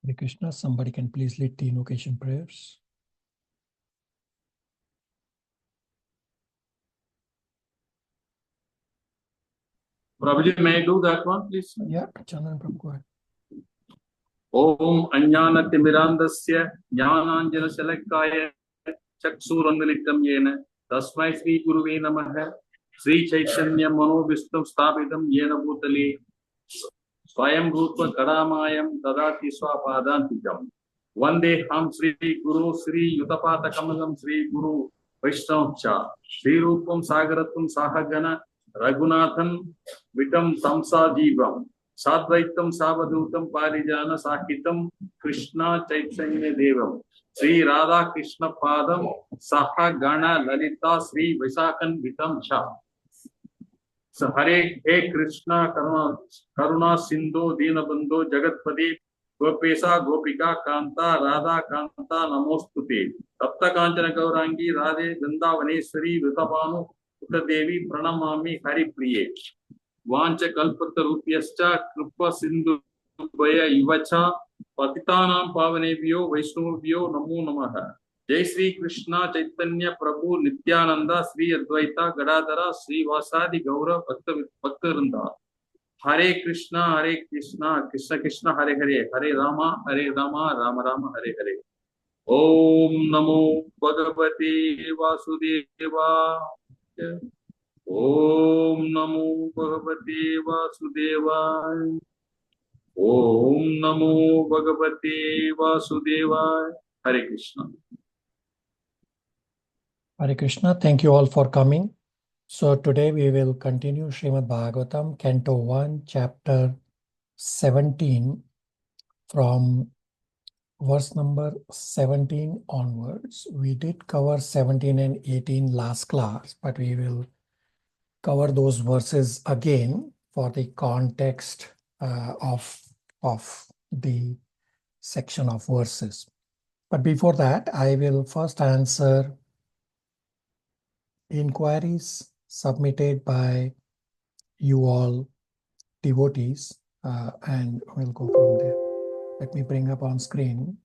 Hare Krishna, somebody can please lead the invocation prayers. Prabhuji, may I do that one, please? Yeah, Chandan Prabhu, go ahead. Om Ajnanatimirandasya Jnananjana Chaksurandalitam Yena Tasmai Sri Guruve Namaha Sri Chaitanya Manovistam Sthapitam Yena Bhutale Swayam Rutva Kadamayam Dadati Swapadantikam Vande Ham Sri Guru Sri Yutapata Kamalam Sri Guru Vaishnavcha Sri Rupam Sagaratam Sahagana Raghunathan Vitam Tamsa Jivam Sadvaitam Savadutam Parijana Sakitam Krishna Chaitanya Devam Sri Radha Krishna Padam Saha Gana Lalita Sri Visakan Vitam Cha So Hare He Krishna Karuna Sindhu Dinabandhu Jagatpati Gopesa Gopika Kanta Radha Kanta Namostute Tapta Kanchana Gaurangi Radhe Vrindavaneshwari Vritapanu Devi Pranamami Hari Priye Vancha Kalpatarupyascha Kripa Sindhu Bhaya Ivacha Patitanam Pavanebhyo Vaishnavabhyo Namo Namaha Jai Sri Krishna Chaitanya Prabhu Nityananda Sri Advaita Gadadhara Sri Vasadi Gaura Bhaktarinda Hare Krishna Krishna Krishna Hare Hare Hare Rama Rama Rama Hare Hare Om Namo Bhagavate Vasudeva Om Namo Bhagavate Vasudevaya Om Namo Bhagavate Vasudevaya Hare Krishna. Hare Krishna, thank you all for coming. So today we will continue Srimad Bhagavatam, Canto 1, Chapter 17, from verse number 17 onwards. We did cover 17 and 18 last class, but we will cover those verses again for the context of the section of verses. But before that, I will first answer inquiries submitted by you all devotees, and we'll go from there. Let me bring up on screen.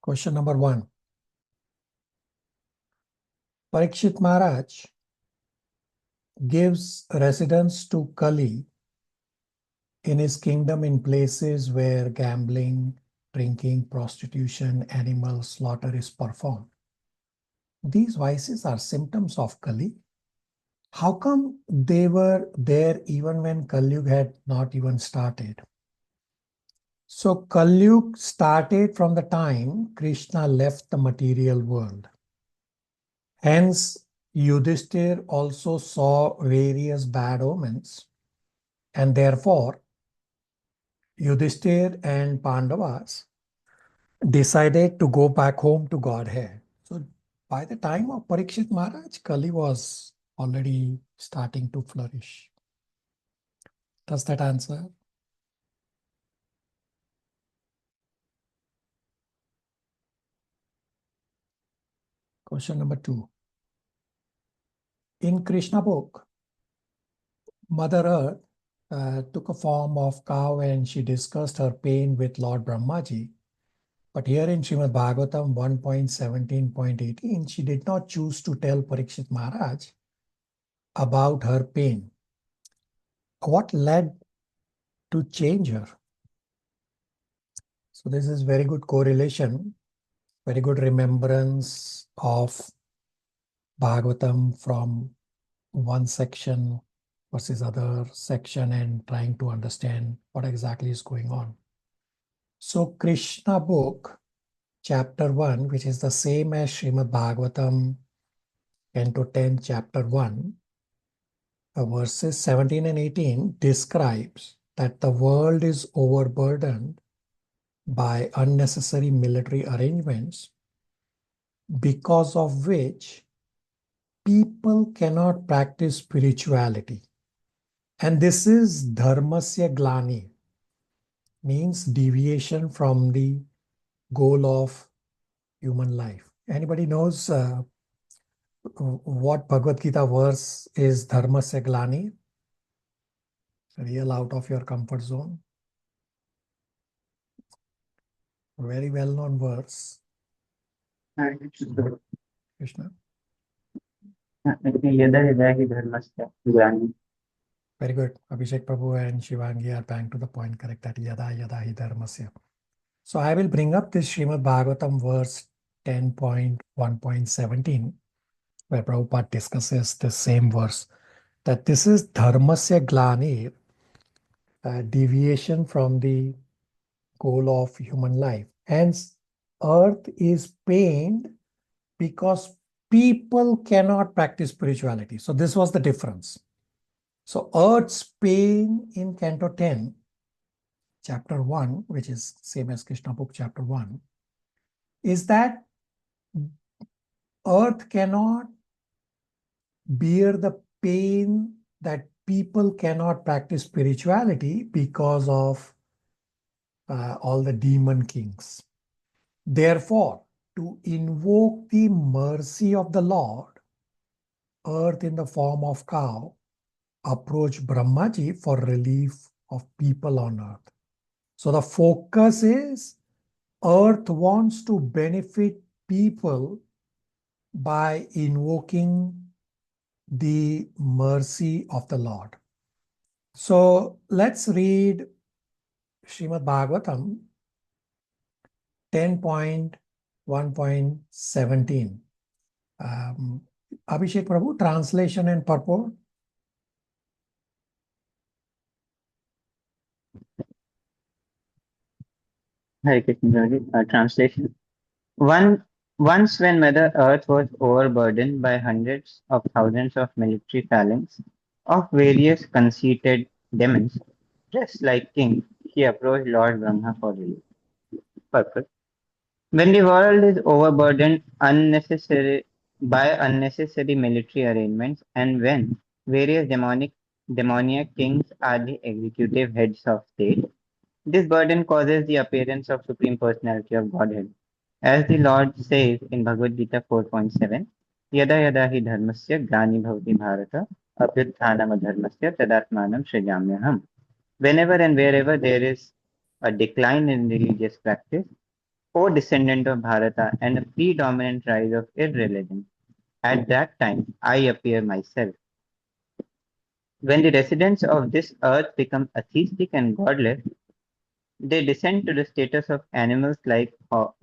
Question number 1. Parikshit Maharaj gives residence to Kali in his kingdom in places where gambling, drinking, prostitution, animal slaughter is performed. These vices are symptoms of Kali. How come they were there even when Kali Yuga had not even started? So Kali Yuga started from the time Krishna left the material world. Hence, Yudhishthir also saw various bad omens, and therefore Yudhishthir and Pandavas decided to go back home to Godhead. So by the time of Parikshit Maharaj, Kali was already starting to flourish. Does that answer? Question number 2. In Krishna book, Mother Earth took a form of cow and she discussed her pain with Lord Brahmaji. But here in Srimad Bhagavatam 1.17.18, she did not choose to tell Parikshit Maharaj about her pain. What led to change her? So this is very good correlation, very good remembrance of Bhagavatam from one section versus other section and trying to understand what exactly is going on. So Krishna book, chapter 1, which is the same as Srimad Bhagavatam, Canto 10, chapter 1, verses 17 and 18 describes that the world is overburdened by unnecessary military arrangements, because of which people cannot practice spirituality. And this is dharmasya glani, means deviation from the goal of human life. Anybody knows what Bhagavad Gita verse is Dharmasya Glani? Real out of your comfort zone. Very well known verse. Krishna. यदा यदा हि धर्मस्य ग्लानिः. Very good. Abhishek Prabhu and Shivangi are bang to the point, correct, that yada yada hi dharmasya. So I will bring up this Srimad Bhagavatam verse 10.1.17, where Prabhupada discusses the same verse, that this is dharmasya glani, deviation from the goal of human life. Hence, earth is pained because people cannot practice spirituality. So this was the difference. So earth's pain in Canto 10, Chapter 1, which is same as Krishna book, Chapter 1, is that earth cannot bear the pain that people cannot practice spirituality because of all the demon kings. Therefore, to invoke the mercy of the Lord, earth in the form of cow approached Brahmaji for relief of people on earth. So the focus is earth wants to benefit people by invoking the mercy of the Lord. So let's read Srimad Bhagavatam 10.1.17. Abhishek Prabhu, translation and purport. Hare Krishna. Translation. Once when Mother Earth was overburdened by hundreds of thousands of military phalanx of various conceited demons, dressed like kings, he approached Lord Brahma for relief. Purpose. When the world is overburdened by unnecessary military arrangements, and when various demoniac kings are the executive heads of state, this burden causes the appearance of Supreme Personality of Godhead. As the Lord says in Bhagavad Gita 4.7, Yada yada hi dharmasya glani bhavati bharata abhyuthanam adharmasya tadatmanam srijamyaham. Whenever and wherever there is a decline in religious practice, O descendant of Bharata and a predominant rise of irreligion, at that time I appear myself. When the residents of this earth become atheistic and godless, they descend to the status of animals like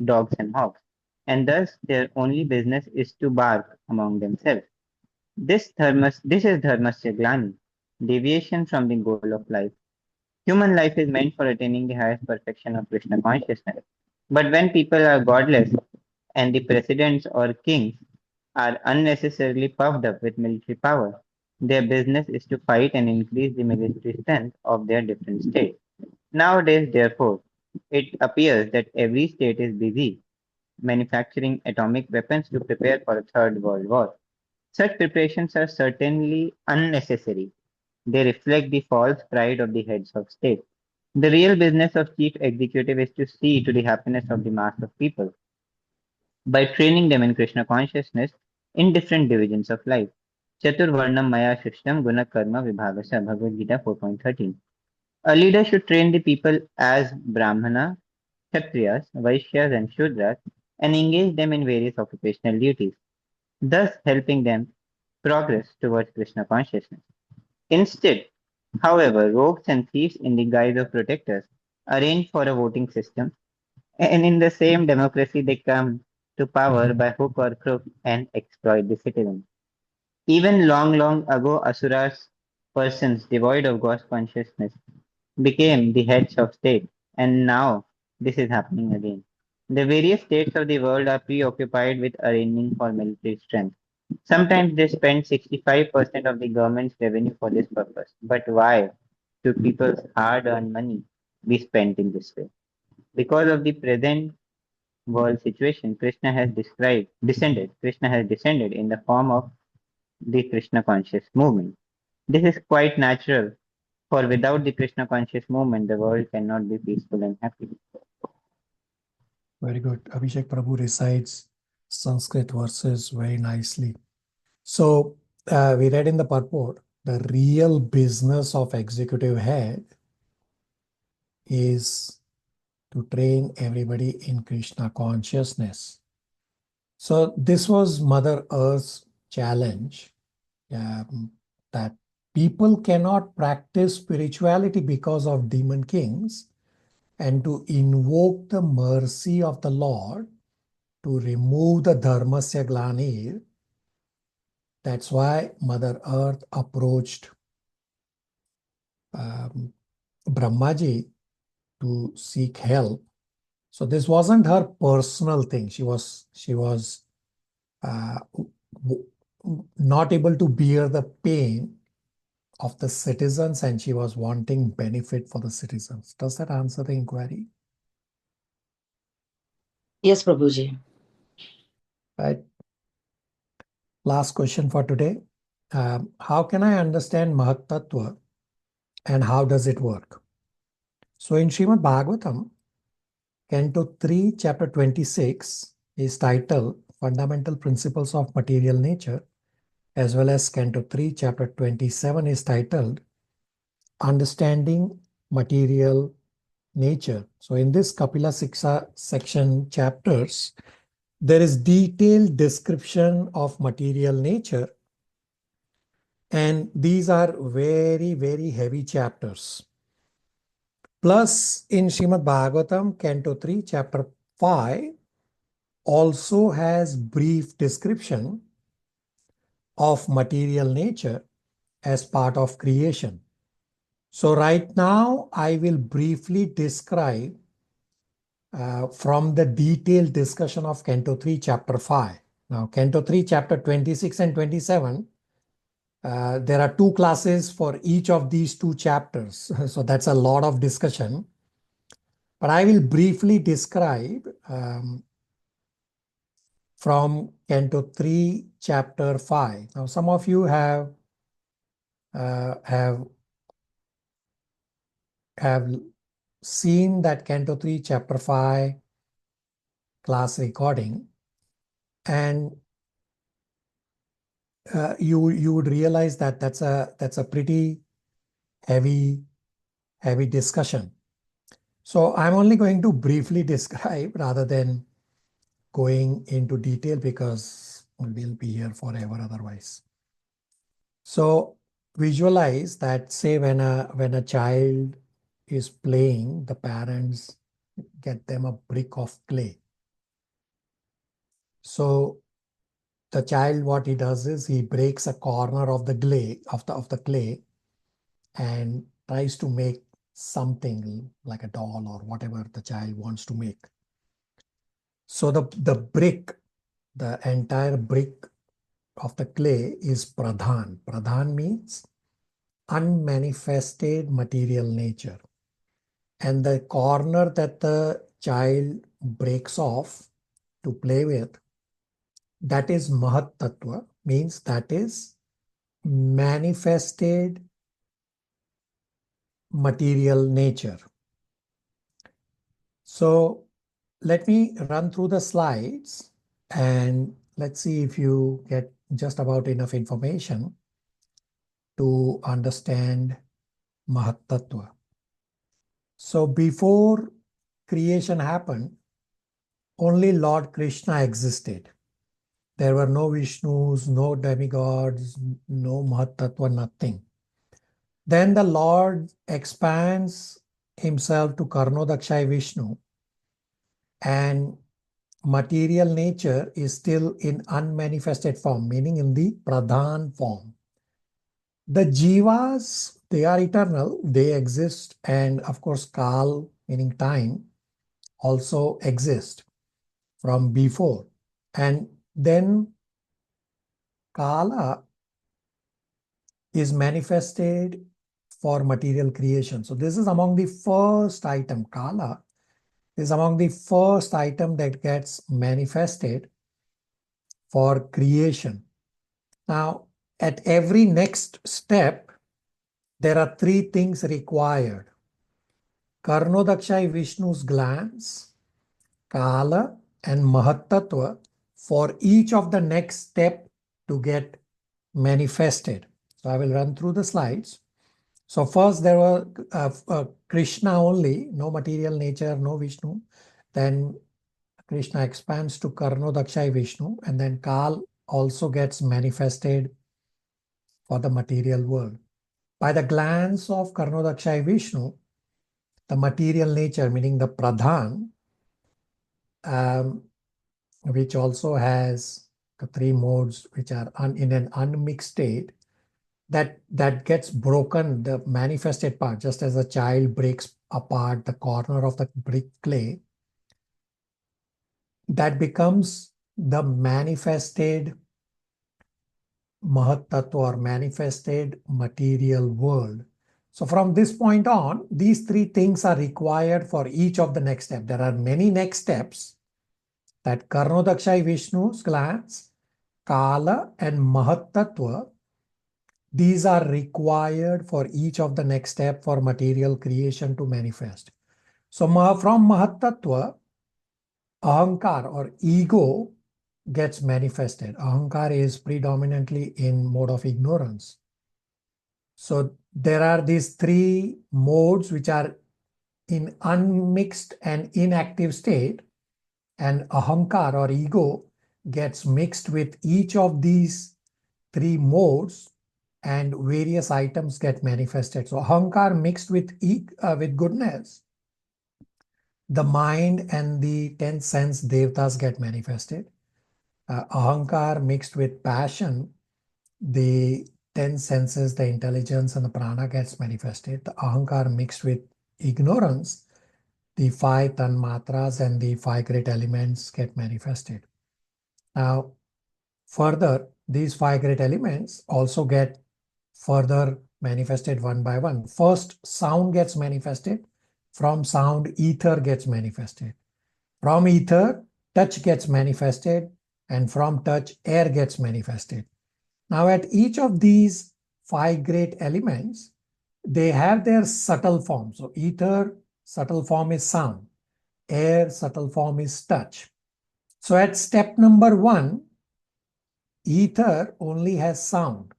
dogs and hogs, and thus their only business is to bark among themselves. This is dharmasya glani, deviation from the goal of life. Human life is meant for attaining the highest perfection of Krishna consciousness. But when people are godless and the presidents or kings are unnecessarily puffed up with military power, their business is to fight and increase the military strength of their different states. Nowadays, therefore, it appears that every state is busy manufacturing atomic weapons to prepare for a third world war. Such preparations are certainly unnecessary. They reflect the false pride of the heads of state. The real business of chief executive is to see to the happiness of the mass of people by training them in Krishna consciousness in different divisions of life. Chatur Varnam Maya Shrishtam Guna Karma Vibhavasa, Bhagavad Gita 4.13. A leader should train the people as Brahmana, Kshatriyas, Vaishyas, and Shudras and engage them in various occupational duties, thus helping them progress towards Krishna consciousness. Instead, however, rogues and thieves in the guise of protectors arrange for a voting system, and in the same democracy they come to power by hook or crook and exploit the citizens. Even long, long ago, Asuras, persons devoid of God's consciousness, became the heads of state, and now this is happening again. The various states of the world are preoccupied with arranging for military strength. Sometimes they spend 65% of the government's revenue for this purpose. But why should people's hard earned money be spent in this way? Because of the present world situation, Krishna has descended in the form of the Krishna conscious movement. This is quite natural, for without the Krishna conscious movement, the world cannot be peaceful and happy. Very good. Abhishek Prabhu recites Sanskrit verses very nicely. So we read in the purport, the real business of executive head is to train everybody in Krishna consciousness. So this was Mother Earth's challenge, that people cannot practice spirituality because of demon kings, and to invoke the mercy of the Lord to remove the dharmasya glanir. That's why Mother Earth approached Brahmaji to seek help. So this wasn't her personal thing. She was not able to bear the pain of the citizens, and she was wanting benefit for the citizens. Does that answer the inquiry? Yes, Prabhuji. Right. Last question for today. How can I understand Mahat Tattva and how does it work? So in Srimad Bhagavatam, Canto 3, Chapter 26 is titled Fundamental Principles of Material Nature, as well as Canto 3, Chapter 27 is titled Understanding Material Nature. So in this Kapila Siksha section chapters, there is detailed description of material nature, and these are very, very heavy chapters. Plus, in Srimad Bhagavatam, Canto 3, Chapter 5, also has brief description of material nature as part of creation. So right now, I will briefly describe from the detailed discussion of Canto 3, Chapter 5. Now, Canto 3, Chapter 26 and 27, there are two classes for each of these two chapters. So that's a lot of discussion. But I will briefly describe from Canto 3, Chapter 5. Now, some of you have seen that Canto 3, Chapter 5 class recording, and you would realize that that's a pretty heavy discussion. So I'm only going to briefly describe rather than going into detail, because we'll be here forever otherwise. So visualize that, say when a child is playing, the parents get them a brick of clay. So the child, what he does is he breaks a corner of the clay and tries to make something like a doll or whatever the child wants to make. So the entire brick of the clay is pradhan. Pradhan means unmanifested material nature. And the corner that the child breaks off to play with, that is Mahat Tattva, means that is manifested material nature. So let me run through the slides and let's see if you get just about enough information to understand Mahat Tattva. So before creation happened, only Lord Krishna existed. There were no Vishnus, no demigods, no Mahat Tattva, nothing. Then the Lord expands himself to Karnodakshay Vishnu, and material nature is still in unmanifested form, meaning in the pradhan form. The jivas, they are eternal, they exist, and of course kal, meaning time, also exist from before. And then kala is manifested for material creation. So this is among the first item. Kala is among the first item that gets manifested for creation. Now, at every next step, there are three things required: Karnodakshay Vishnu's glance, Kala, and Mahat Tattva for each of the next step to get manifested. So I will run through the slides. So first there were Krishna only, no material nature, no Vishnu. Then Krishna expands to Karnodakshai Vishnu, and then Kal also gets manifested for the material world. By the glance of Karnodakshai Vishnu, the material nature, meaning the Pradhan, which also has the three modes which are in an unmixed state, that gets broken, the manifested part, just as a child breaks apart the corner of the brick clay, that becomes the manifested Mahat Tattva or manifested material world. So from this point on, these three things are required for each of the next step. There are many next steps that Karnodakshai Vishnu's glance, Kala and Mahat Tattva, these are required for each of the next step for material creation to manifest. So from Mahat Tattva, Ahankar or ego gets manifested. Ahankar is predominantly in mode of ignorance. So there are these three modes which are in unmixed and inactive state, and Ahankar or ego gets mixed with each of these three modes and various items get manifested. So Ahankar mixed with goodness, the mind and the 10th sense devatas get manifested. Ahankar mixed with passion, the 10 senses, the intelligence and the prana gets manifested. The Ahankar mixed with ignorance, the 5 tanmatras and the 5 great elements get manifested. Now, further, these 5 great elements also get further manifested one by one. First, sound gets manifested. From sound, ether gets manifested. From ether, touch gets manifested. And from touch, air gets manifested. Now, at each of these 5 great elements, they have their subtle form. So, ether, subtle form is sound. Air, subtle form is touch. So, at step number 1, ether only has sound.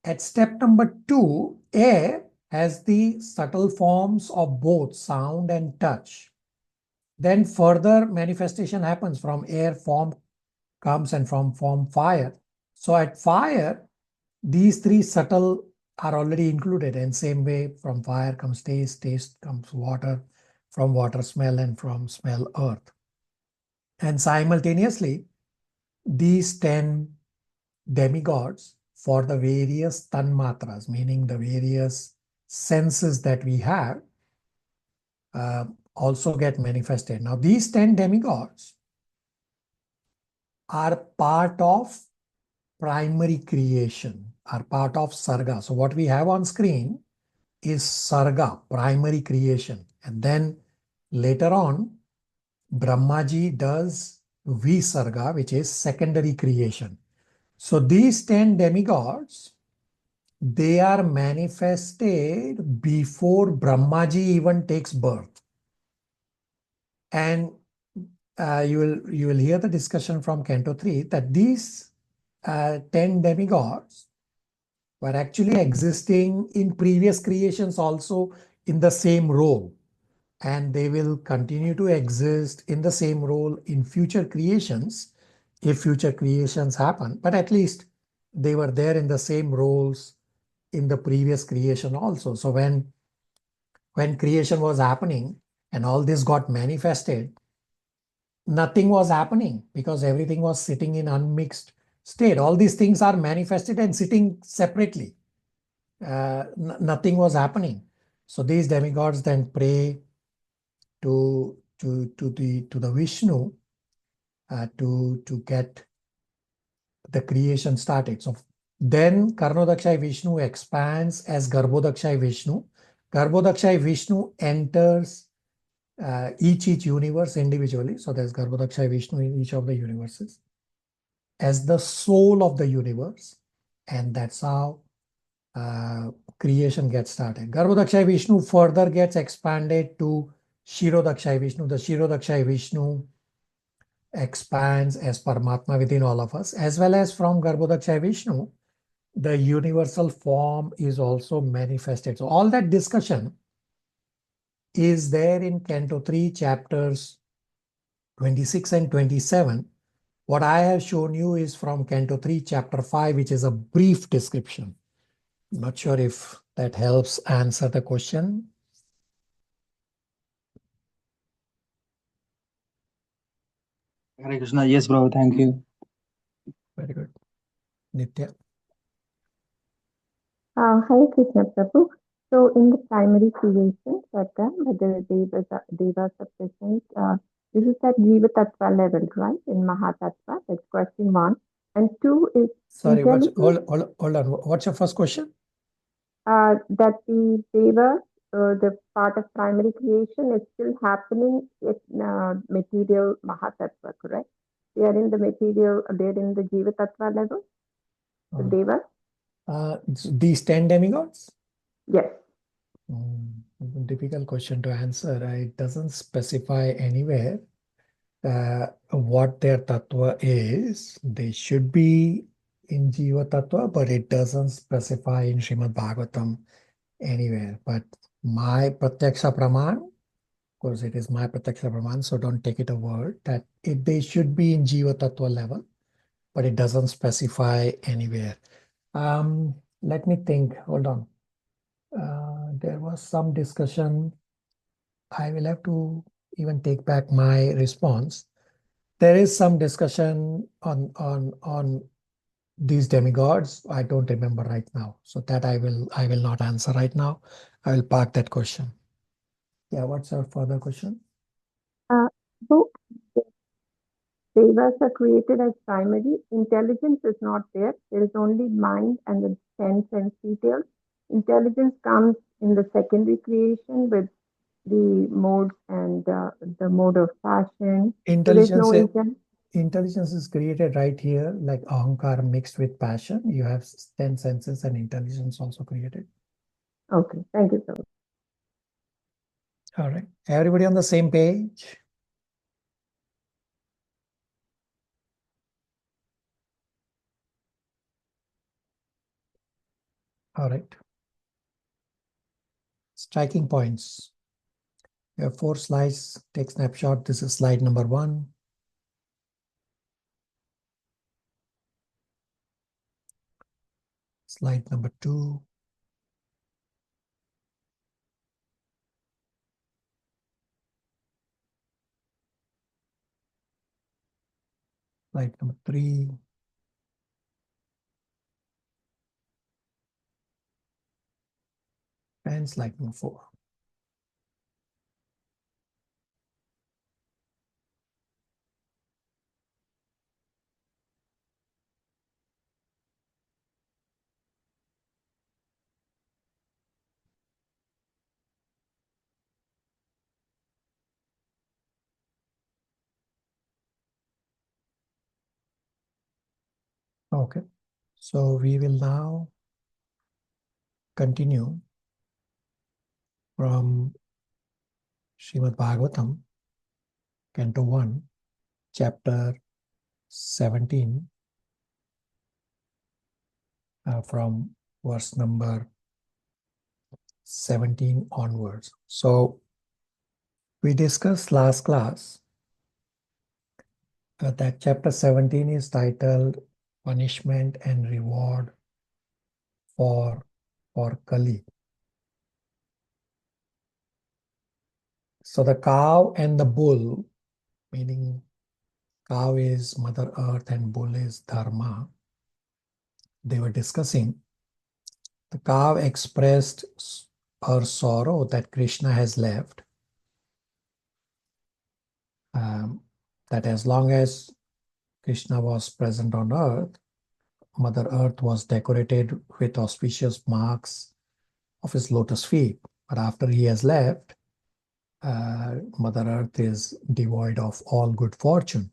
At step number 2, air has the subtle forms of both sound and touch. Then further manifestation happens. From air, form comes, and from form, fire. So at fire, these three subtle are already included, and same way from fire comes taste, taste comes water, from water smell, and from smell earth. And simultaneously, these 10 demigods for the various tanmatras, meaning the various senses that we have, also get manifested. Now, these 10 demigods are part of primary creation, are part of Sarga. So what we have on screen is Sarga, primary creation. And then later on, Brahmaji does Visarga, which is secondary creation. So these 10 demigods, they are manifested before Brahmaji even takes birth. And you will hear the discussion from Canto 3 that these 10 demigods were actually existing in previous creations also in the same role. And they will continue to exist in the same role in future creations if future creations happen. But at least they were there in the same roles in the previous creation also. So when creation was happening and all this got manifested, nothing was happening because everything was sitting in unmixed state. All these things are manifested and sitting separately. Nothing was happening. So these demigods then pray to the Vishnu to get the creation started. So then Karnodakshai Vishnu expands as Garbhodakshai Vishnu. Garbhodakshai Vishnu enters each universe individually. So there's Garbhodakshai Vishnu in each of the universes as the soul of the universe. And that's how creation gets started. Garbhodakshai Vishnu further gets expanded to Shirodakshai Vishnu. The Shirodakshai Vishnu expands as Paramatma within all of us, as well as from Garbhodakshai Vishnu, the universal form is also manifested. So all that discussion is there in Canto 3, chapters 26 and 27. What I have shown you is from Canto 3, chapter 5, which is a brief description. Not sure if that helps answer the question. Hare Krishna. Yes, bro. Thank you. Very good. Nitya. Hare Krishna Prabhu. So in the primary creation, Sattva, whether devas are present, this is at Jiva Tattva level, right? In Mahatattva, that's question 1. And 2 is Sorry, hold intelligence, on. What's your first question? that the devas, the part of primary creation is still happening at material Mahatattva, correct? They are in the material, they're in the Jiva Tattva level, the devas? These 10 demigods? Yes. Difficult question to answer. It doesn't specify anywhere what their tattva is. They should be in Jiva Tattva, but it doesn't specify in Srimad Bhagavatam anywhere. But my Pratyaksha Praman, of course it is my Pratyaksha Praman, so don't take it a word, that they should be in Jiva Tattva level, but it doesn't specify anywhere. Let me think, hold on. There was some discussion. I will have to even take back my response. There is some discussion on these demigods. I don't remember right now, so that I will not answer right now. I will park that question. Yeah, what's your further question? So devas are created as primary. Intelligence is not there. There is only mind and the 10 sense details. Intelligence comes in the secondary creation with the modes and the mode of passion. Intelligence, so there's no intelligence is created right here, like ahankar mixed with passion. You have 10 senses and intelligence also created. Okay, thank you so much. All right, everybody on the same page? All right. Striking points. You have 4 slides. Take snapshot. This is slide number 1. Slide number 2. Slide number 3. And slide number 4. Okay, so we will now continue from Srimad Bhagavatam, Canto 1, chapter 17, from verse number 17 onwards. So we discussed last class that chapter 17 is titled Punishment and Reward for Kali. So the cow and the bull, meaning cow is Mother Earth and bull is Dharma, they were discussing. The cow expressed her sorrow that Krishna has left. That as long as Krishna was present on earth, Mother Earth was decorated with auspicious marks of his lotus feet. But after he has left, Mother Earth is devoid of all good fortune.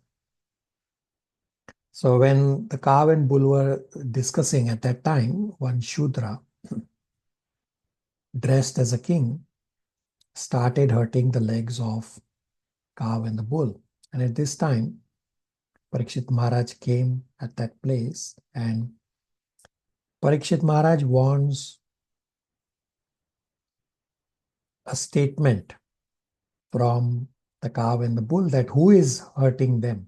So when the cow and bull were discussing at that time, one Shudra, dressed as a king, started hurting the legs of cow and the bull. And at this time, Parikshit Maharaj came at that place and Parikshit Maharaj wants a statement from the cow and the bull that who is hurting them.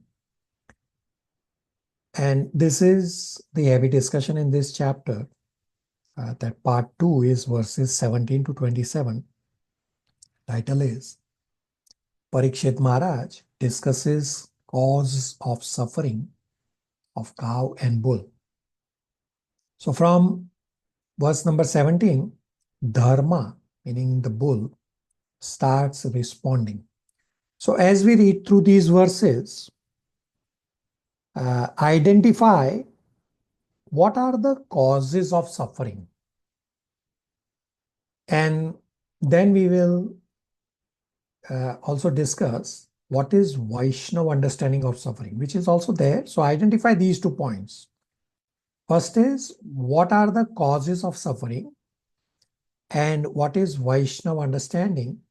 And this is the heavy discussion in this chapter. That part 2 is verses 17 to 27. Title is Parikshit Maharaj discusses cause of suffering of cow and bull. So from verse number 17, Dharma, meaning the bull, starts responding. So as we read through these verses, identify what are the causes of suffering. And then we will also discuss what is Vaishnava understanding of suffering, which is also there. So identify these 2 points. First is, what are the causes of suffering and what is Vaishnava understanding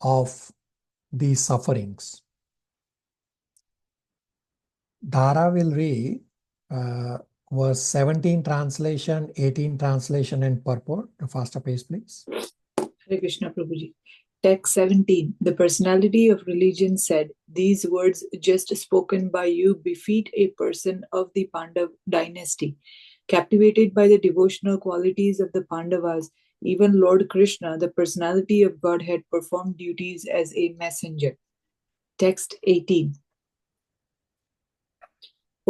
of these sufferings. Dhara will read verse 17 translation, 18 translation and purport. The faster pace, please. Hare Krishna Prabhuji. Text 17. The personality of religion said, "These words just spoken by you befit a person of the Pandav dynasty. Captivated by the devotional qualities of the Pandavas, even Lord Krishna, the personality of Godhead, performed duties as a messenger." Text 18.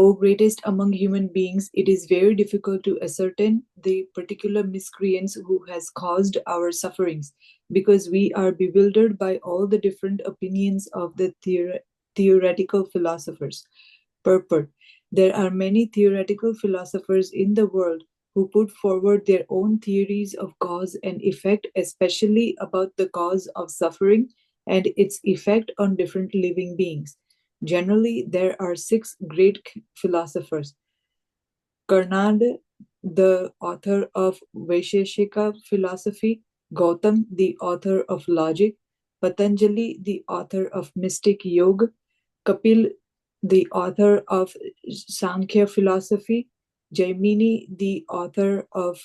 O greatest among human beings, it is very difficult to ascertain the particular miscreants who has caused our sufferings, because we are bewildered by all the different opinions of the theoretical philosophers. Purport. There are many theoretical philosophers in the world who put forward their own theories of cause and effect, especially about the cause of suffering and its effect on different living beings. Generally, there are 6 great philosophers. Karnad, the author of Vaisheshika philosophy; Gautam, the author of logic; Patanjali, the author of mystic yoga; Kapil, the author of Sankhya philosophy; Jaimini, the author of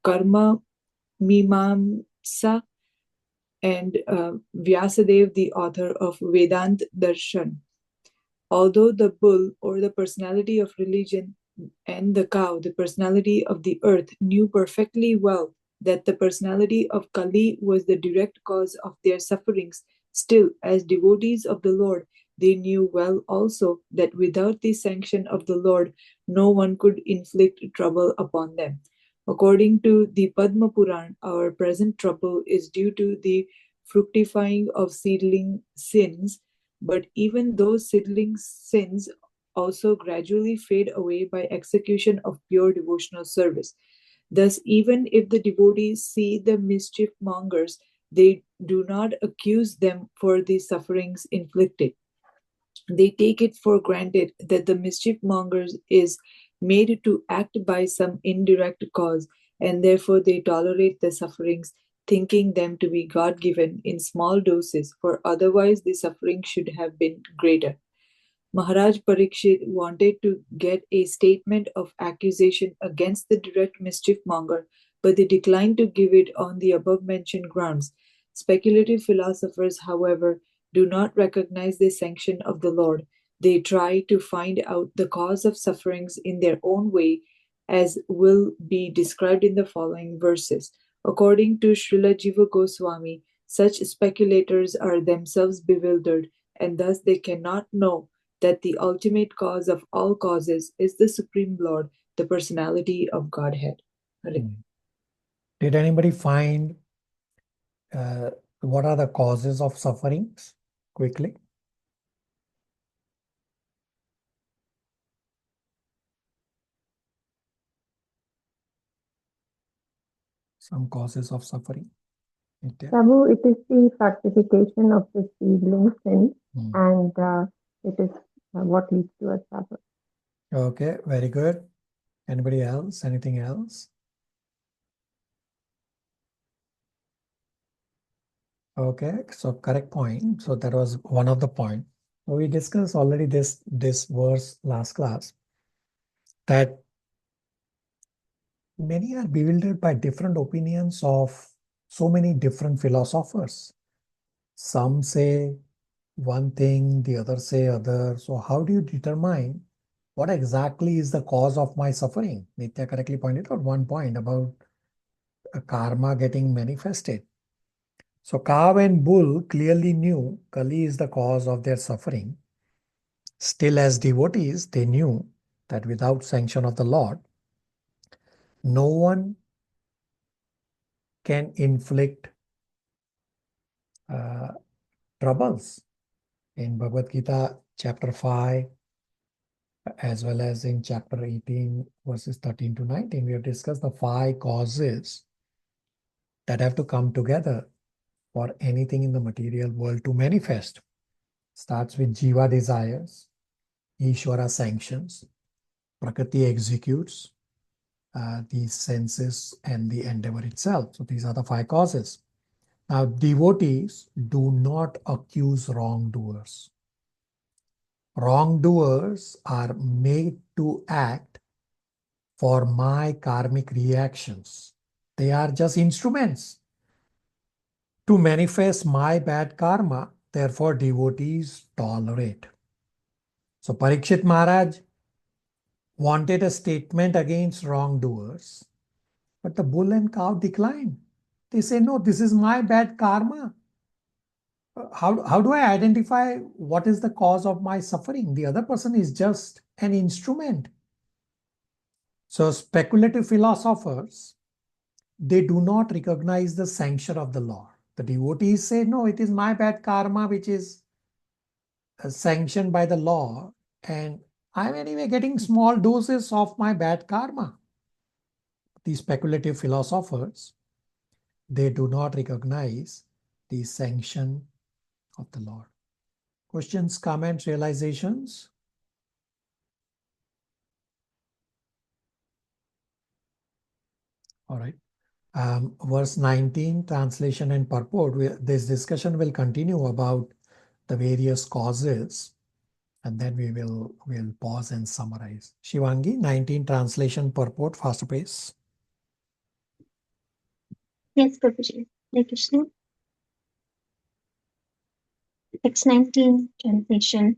Karma Mimamsa; and Vyasadeva, the author of Vedant Darshan. Although the bull, or the personality of religion, and the cow, the personality of the earth, knew perfectly well that the personality of Kali was the direct cause of their sufferings, still, as devotees of the Lord, they knew well also that without the sanction of the Lord, no one could inflict trouble upon them. According to the Padma Puran, our present trouble is due to the fructifying of seedling sins, but even those seedling sins also gradually fade away by execution of pure devotional service. Thus, even if the devotees see the mischief mongers, they do not accuse them for the sufferings inflicted. They take it for granted that the mischief mongers is made to act by some indirect cause, and therefore they tolerate the sufferings, thinking them to be God-given in small doses, for otherwise the suffering should have been greater. Maharaj Parikshit wanted to get a statement of accusation against the direct mischief monger, but they declined to give it on the above-mentioned grounds. Speculative philosophers, however, do not recognize the sanction of the Lord. They try to find out the cause of sufferings in their own way, as will be described in the following verses. According to Srila Jiva Goswami, such speculators are themselves bewildered, and thus they cannot know that the ultimate cause of all causes is the Supreme Lord, the personality of Godhead. Did anybody find what are the causes of sufferings? Quickly. Some causes of suffering. Prabhu, it is the fructification of the seedling sin, and it is what leads to a suffer. Okay, very good. Anybody else? Anything else? Okay, so correct point. So that was one of the point. So we discussed already this verse last class, that Many are bewildered by different opinions of so many different philosophers. Some say one thing, the other say other. So how do you determine what exactly is the cause of my suffering? Nitya correctly pointed out one point about a karma getting manifested. So cow and bull clearly knew Kali is the cause of their suffering. Still, as devotees, they knew that without sanction of the Lord, no one can inflict troubles. In Bhagavad Gita, chapter 5, as well as in chapter 18, verses 13 to 19, we have discussed the 5 causes that have to come together for anything in the material world to manifest. Starts with Jiva desires, Ishvara sanctions, Prakriti executes these senses and the endeavor itself. So these are the 5 causes. Now, devotees do not accuse wrongdoers. Wrongdoers are made to act for my karmic reactions. They are just instruments to manifest my bad karma. Therefore, devotees tolerate. So, Parikshit Maharaj wanted a statement against wrongdoers, but the bull and cow declined. They say, no, this is my bad karma. How do I identify what is the cause of my suffering? The other person is just an instrument. So speculative philosophers, they do not recognize the sanction of the Lord. The devotees say, no, it is my bad karma which is sanctioned by the law, and I'm anyway getting small doses of my bad karma. These speculative philosophers, they do not recognize the sanction of the Lord. Questions, comments, realizations? All right. Verse 19, translation and purport. This discussion will continue about the various causes, and then we'll pause and summarize. Shivangi, 19, translation, purport, faster pace. Yes, Prabhuji. Hare Krishna. Text 19, translation.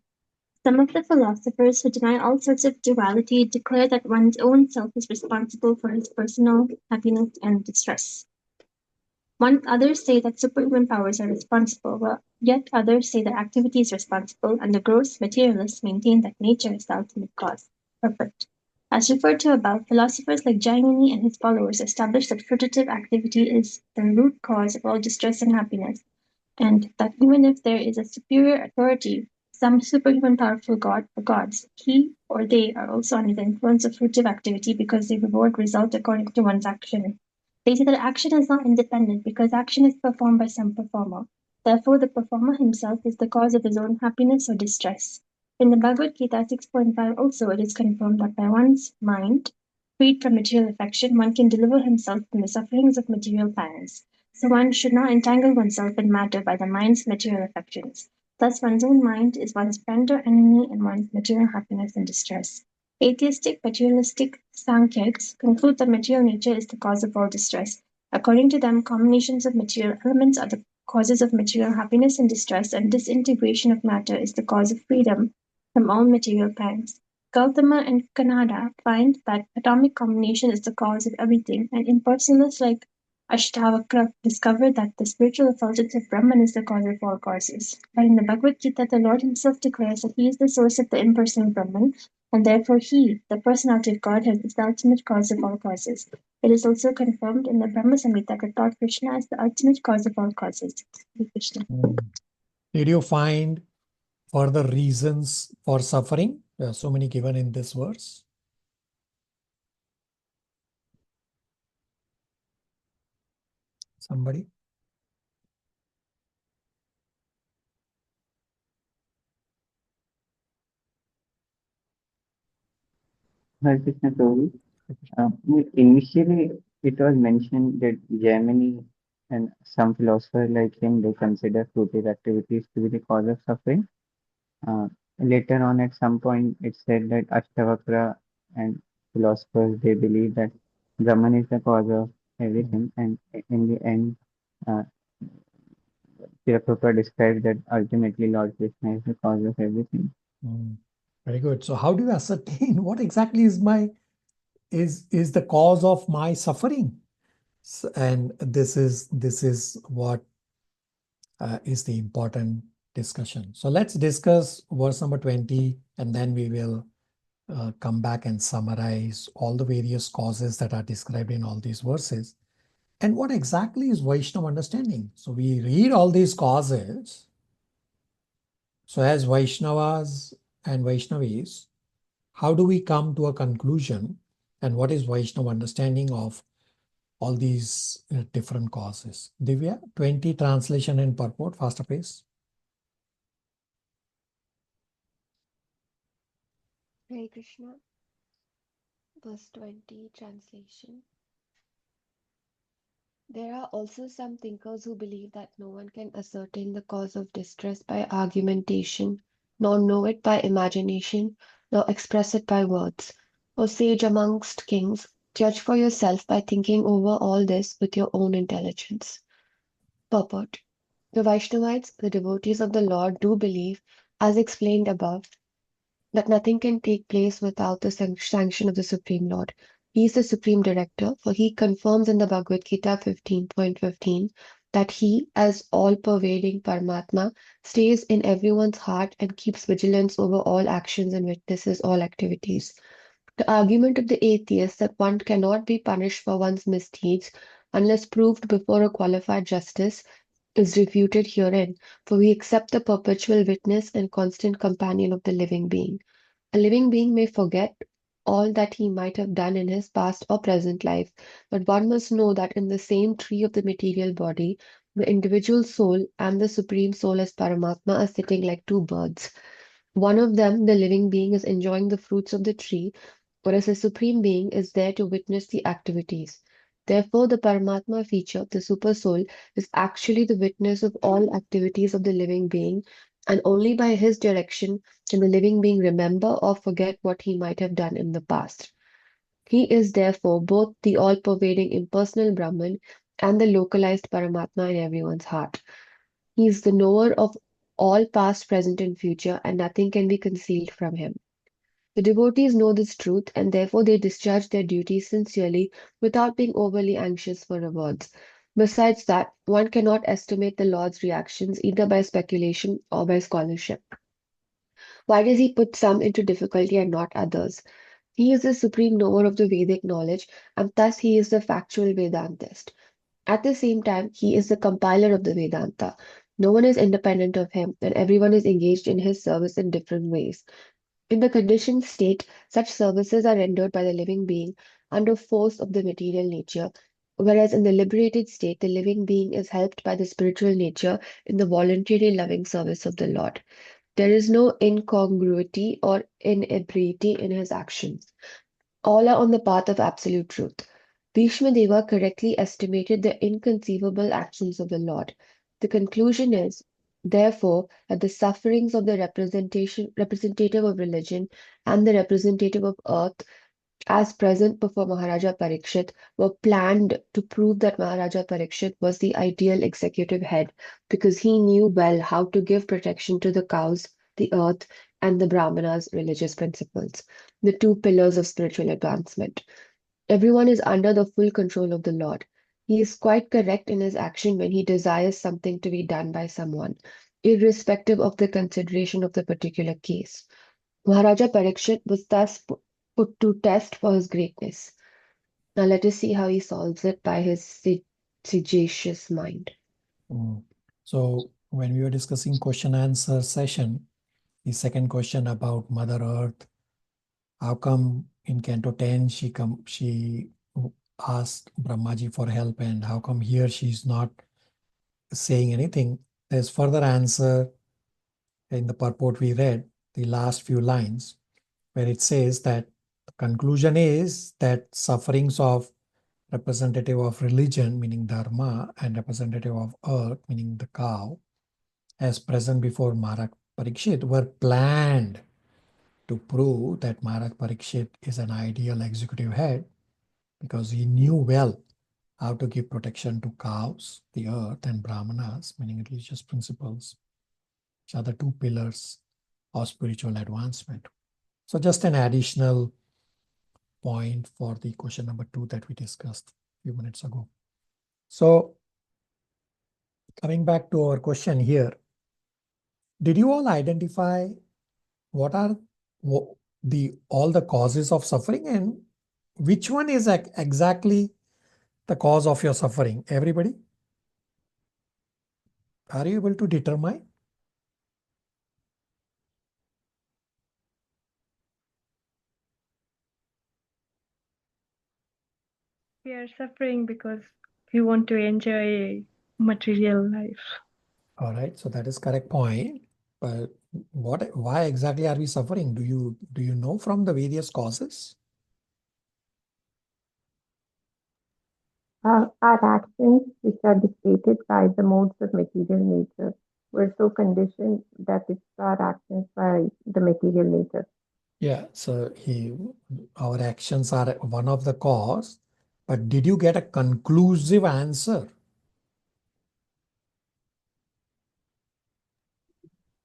Some of the philosophers who deny all sorts of duality declare that one's own self is responsible for his personal happiness and distress. Others say that superhuman powers are responsible, yet others say that activity is responsible, and the gross materialists maintain that nature is the ultimate cause. Perfect. As referred to above, philosophers like Jainani and his followers establish that fruitive activity is the root cause of all distress and happiness, and that even if there is a superior authority, some superhuman powerful god or gods, he or they are also under the influence of fruitive activity because they reward result according to one's action. They say that action is not independent because action is performed by some performer. Therefore, the performer himself is the cause of his own happiness or distress. In the Bhagavad Gita 6.5 also it is confirmed that by one's mind, freed from material affection, one can deliver himself from the sufferings of material pangs. So one should not entangle oneself in matter by the mind's material affections. Thus one's own mind is one's friend or enemy in one's material happiness and distress. Atheistic, materialistic Sankhyas conclude that material nature is the cause of all distress. According to them, combinations of material elements are the causes of material happiness and distress, and disintegration of matter is the cause of freedom from all material pangs. Gautama and Kanada find that atomic combination is the cause of everything, and impersonalists like Ashtavakra discovered that the spiritual effulgence of Brahman is the cause of all causes. But in the Bhagavad Gita, the Lord himself declares that he is the source of the impersonal Brahman, and therefore he, the personality of Godhead, is the ultimate cause of all causes. It is also confirmed in the Brahma Samhita that Lord Krishna is the ultimate cause of all causes. Hare Krishna. Did you find further reasons for suffering? There are so many given in this verse. Somebody? Hare Krishna Prabhu. Initially, it was mentioned that Germany and some philosophers like him, they consider fruitive activities to be the cause of suffering. Later on, at some point, it said that Ashtavakra and philosophers, they believe that Brahman is the cause of everything, and in the end, uh, Prabhupada describes that ultimately Lord Krishna is the cause of everything. Very good. So how do you ascertain what exactly is the cause of my suffering? And this is what is the important discussion. So let's discuss verse number 20, and then we will come back and summarize all the various causes that are described in all these verses. And what exactly is Vaishnava understanding? So we read all these causes. So as Vaishnavas and Vaishnavis, how do we come to a conclusion, and what is Vaishnava understanding of all these different causes? Divya, 20 translation and purport, faster pace. Hare Krishna. Verse 20 translation. There are also some thinkers who believe that no one can ascertain the cause of distress by argumentation, nor know it by imagination, nor express it by words. O sage amongst kings, judge for yourself by thinking over all this with your own intelligence. Purport. The Vaishnavites, the devotees of the Lord, do believe, as explained above, that nothing can take place without the sanction of the Supreme Lord. He is the Supreme Director, for he confirms in the Bhagavad Gita 15.15 that he, as all-pervading Paramatma, stays in everyone's heart and keeps vigilance over all actions and witnesses all activities. The argument of the atheist that one cannot be punished for one's misdeeds unless proved before a qualified justice is refuted herein, for we accept the perpetual witness and constant companion of the living being. A living being may forget all that he might have done in his past or present life, but one must know that in the same tree of the material body, the individual soul and the supreme soul as Paramatma are sitting like two birds. One of them, the living being, is enjoying the fruits of the tree, whereas the Supreme Being is there to witness the activities. Therefore, the Paramatma feature, the Super Soul, is actually the witness of all activities of the living being, and only by his direction can the living being remember or forget what he might have done in the past. He is therefore both the all-pervading impersonal Brahman and the localized Paramatma in everyone's heart. He is the knower of all past, present, and future, and nothing can be concealed from him. The devotees know this truth, and therefore they discharge their duties sincerely without being overly anxious for rewards. Besides that, one cannot estimate the Lord's reactions either by speculation or by scholarship. Why does he put some into difficulty and not others? He is the supreme knower of the Vedic knowledge, and thus he is the factual Vedantist. At the same time, he is the compiler of the Vedanta. No one is independent of him, and everyone is engaged in his service in different ways. In the conditioned state, such services are rendered by the living being under force of the material nature, whereas in the liberated state, the living being is helped by the spiritual nature in the voluntary loving service of the Lord. There is no incongruity or inebriety in his actions. All are on the path of absolute truth. Bhishma Deva correctly estimated the inconceivable actions of the Lord. The conclusion is, therefore, that the sufferings of the representative of religion and the representative of earth, as present before Maharaja Parikshit, were planned to prove that Maharaja Parikshit was the ideal executive head because he knew well how to give protection to the cows, the earth, and the Brahmanas' religious principles, the two pillars of spiritual advancement. Everyone is under the full control of the Lord. He is quite correct in his action when he desires something to be done by someone, irrespective of the consideration of the particular case. Maharaja Parikshit was thus put to test for his greatness. Now let us see how he solves it by his sagacious mind. So when we were discussing question answer session, the second question about Mother Earth, how come in Canto 10 she asked Brahmaji for help, and how come here she's not saying anything? There's further answer in the purport we read, the last few lines, where it says that the conclusion is that sufferings of representative of religion, meaning dharma, and representative of earth, meaning the cow, as present before Maharaj Parikshit, were planned to prove that Maharaj Parikshit is an ideal executive head, because he knew well how to give protection to cows, the earth, and brahmanas, meaning religious principles, which are the two pillars of spiritual advancement. So just an additional point for the question number 2 that we discussed a few minutes ago. So coming back to our question here, did you all identify what are all the causes of suffering and which one is exactly the cause of your suffering? Everybody? Are you able to determine? We are suffering because we want to enjoy material life. All right, so that is correct point. But why exactly are we suffering? Do you know from the various causes? Our actions, which are dictated by the modes of material nature, we're so conditioned that it's our actions by the material nature. Yeah, so our actions are one of the cause, but did you get a conclusive answer?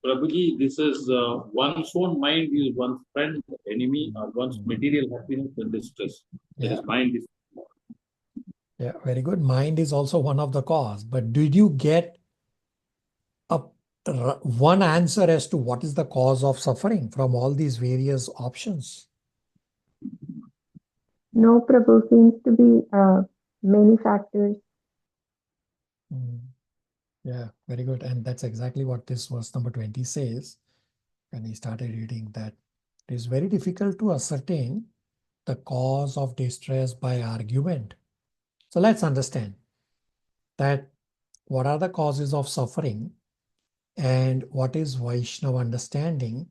Prabhuji, this is one's own mind is one's friend, enemy, or one's material happiness and distress. That is mind is. Yeah, very good. Mind is also one of the cause, but did you get one answer as to what is the cause of suffering from all these various options? No, Prabhu, seems to be many factors. Yeah, very good. And that's exactly what this verse number 20 says. When he started reading that it is very difficult to ascertain the cause of distress by argument. So let's understand that what are the causes of suffering and what is Vaishnava understanding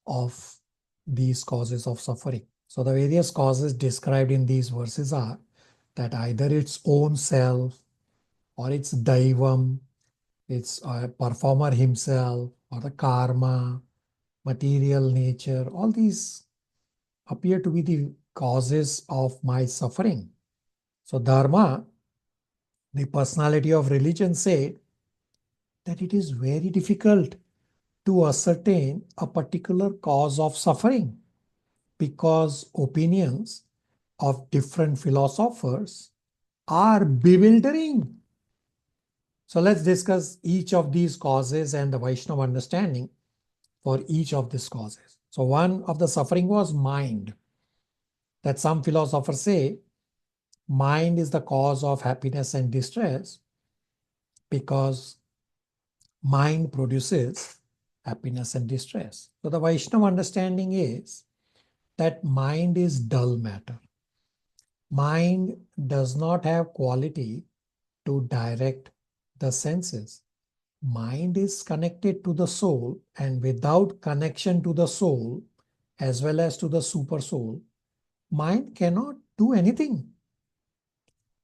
of these causes of suffering. So the various causes described in these verses are that either its own self or its daivam, its performer himself, or the karma, material nature, all these appear to be the causes of my suffering. So Dharma, the personality of religion, said that it is very difficult to ascertain a particular cause of suffering because opinions of different philosophers are bewildering. So let's discuss each of these causes and the Vaishnava understanding for each of these causes. So one of the suffering was mind. That some philosophers say mind is the cause of happiness and distress because mind produces happiness and distress. So the Vaishnava understanding is that mind is dull matter. Mind does not have quality to direct the senses. Mind is connected to the soul, and without connection to the soul as well as to the super soul, mind cannot do anything.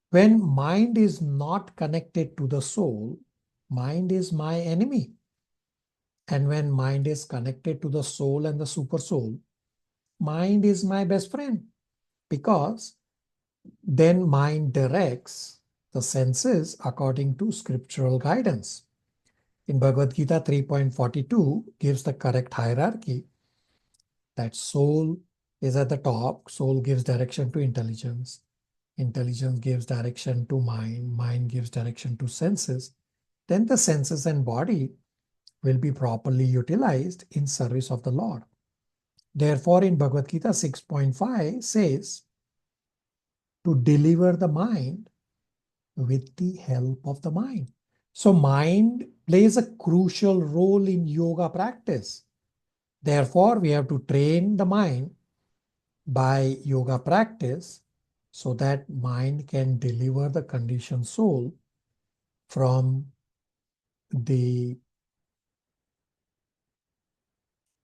When mind is not connected to the soul, mind is my enemy. And when mind is connected to the soul and the super soul, mind is my best friend, because then mind directs the senses according to scriptural guidance. In Bhagavad Gita 3.42 gives the correct hierarchy that soul is at the top. Soul gives direction to intelligence. Intelligence gives direction to mind. Mind gives direction to senses. Then the senses and body will be properly utilized in service of the Lord. Therefore, in Bhagavad Gita 6.5 says to deliver the mind with the help of the mind. So mind plays a crucial role in yoga practice. Therefore, we have to train the mind by yoga practice so that mind can deliver the conditioned soul from the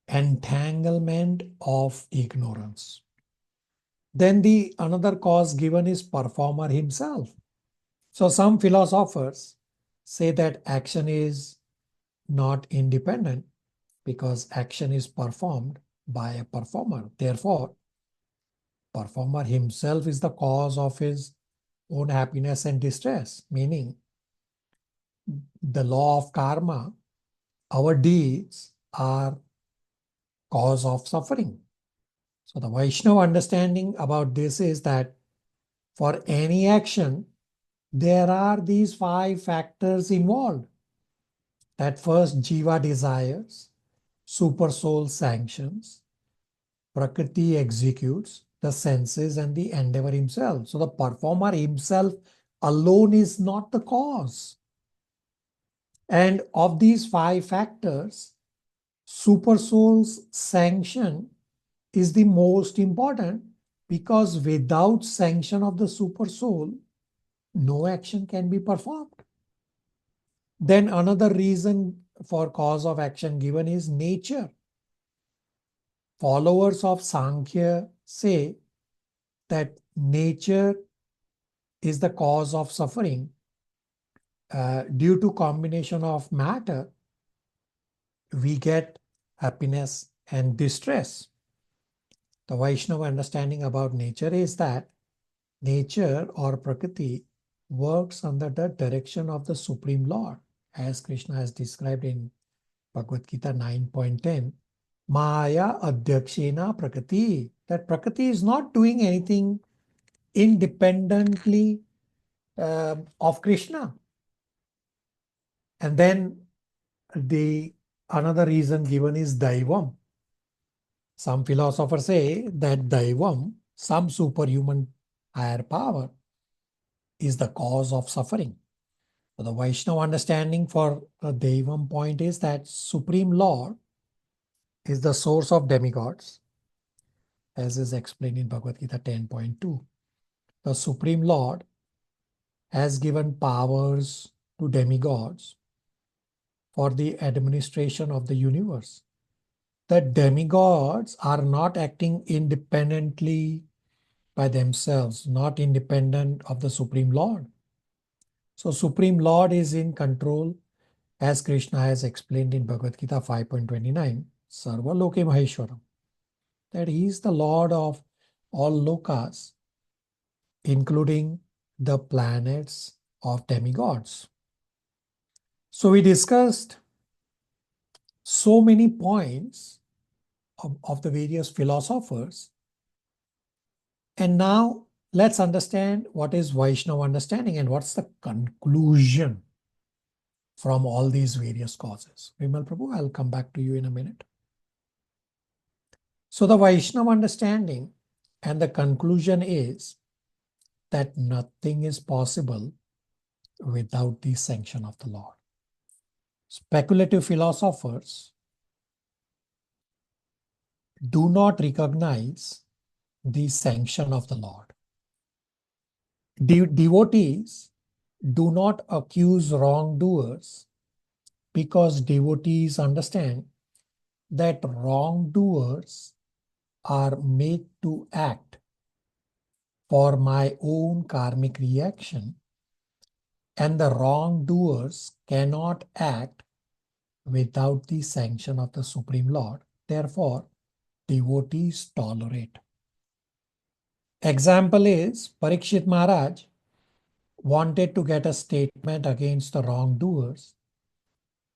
entanglement of ignorance. Then the another cause given is performer himself. So some philosophers say that action is not independent because action is performed by a performer. Therefore, performer himself is the cause of his own happiness and distress, meaning the law of karma, our deeds are cause of suffering. So the Vaishnava understanding about this is that for any action, there are these 5 factors involved. That first, Jiva desires, super soul sanctions, Prakriti executes, the senses and the endeavor himself. So the performer himself alone is not the cause. And of these 5 factors, super soul's sanction is the most important, because without sanction of the super soul, no action can be performed. Then another reason for cause of action given is nature. Followers of Sankhya say that nature is the cause of suffering due to combination of matter. We get happiness and distress. The Vaishnava understanding about nature is that nature or Prakriti works under the direction of the Supreme Lord, as Krishna has described in Bhagavad Gita 9.10. Maya adhyakshena Prakriti. That Prakriti is not doing anything independently of Krishna. And then the another reason given is Daivam. Some philosophers say that Daivam, some superhuman higher power, is the cause of suffering. So the Vaishnava understanding for the Daivam point is that Supreme Lord is the source of demigods, as is explained in Bhagavad Gita 10.2. The Supreme Lord has given powers to demigods for the administration of the universe. The demigods are not acting independently by themselves, not independent of the Supreme Lord. So Supreme Lord is in control, as Krishna has explained in Bhagavad Gita 5.29, Sarva Loke Maheshwaram, that he is the Lord of all lokas, including the planets of demigods. So we discussed so many points of the various philosophers. And now let's understand what is Vaishnava understanding and what's the conclusion from all these various causes. Vimal Prabhu, I'll come back to you in a minute. So the Vaishnava understanding and the conclusion is that nothing is possible without the sanction of the Lord. Speculative philosophers do not recognize the sanction of the Lord. Devotees do not accuse wrongdoers, because devotees understand that wrongdoers are made to act for my own karmic reaction, and the wrongdoers cannot act without the sanction of the Supreme Lord. Therefore, devotees tolerate. Example is Parikshit Maharaj wanted to get a statement against the wrongdoers,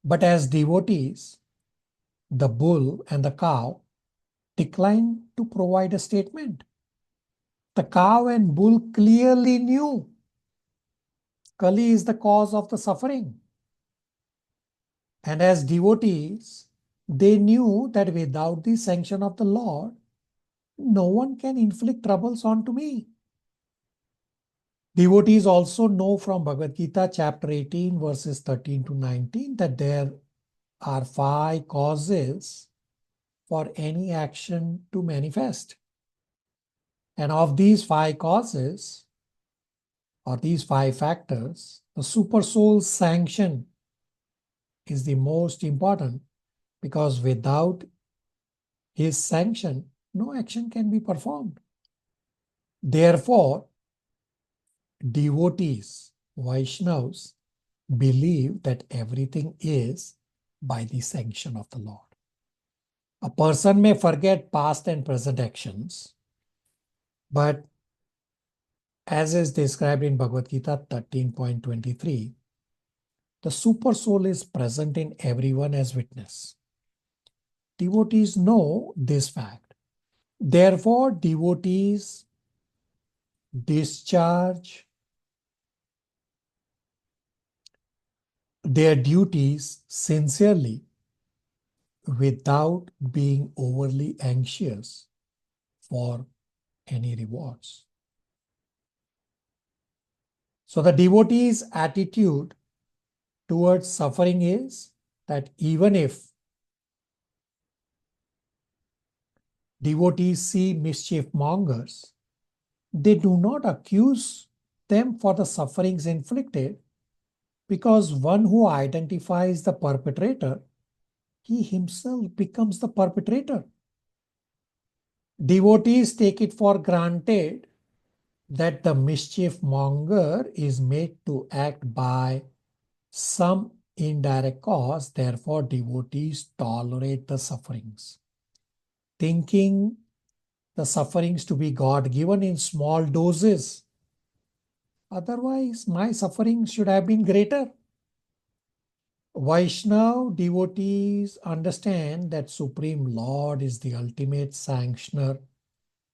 but as devotees, the bull and the cow declined to provide a statement. The cow and bull clearly knew Kali is the cause of the suffering. And as devotees, they knew that without the sanction of the Lord, no one can inflict troubles onto me. Devotees also know from Bhagavad Gita chapter 18 verses 13 to 19 that there are 5 causes for any action to manifest. And of these 5 causes, or these 5 factors, the super soul's sanction is the most important, because without his sanction, no action can be performed. Therefore, devotees, Vaishnavas, believe that everything is by the sanction of the Lord. A person may forget past and present actions, But as is described in Bhagavad Gita 13.23, the super soul is present in everyone as witness. Devotees know this fact. Therefore, devotees discharge their duties sincerely without being overly anxious for any rewards. So the devotee's attitude towards suffering is that even if devotees see mischief mongers, they do not accuse them for the sufferings inflicted, because one who identifies the perpetrator, he himself becomes the perpetrator. Devotees take it for granted that the mischief monger is made to act by some indirect cause. Therefore, devotees tolerate the sufferings, thinking the sufferings to be God-given in small doses. Otherwise, my suffering should have been greater. Vaishnav devotees understand that Supreme Lord is the ultimate sanctioner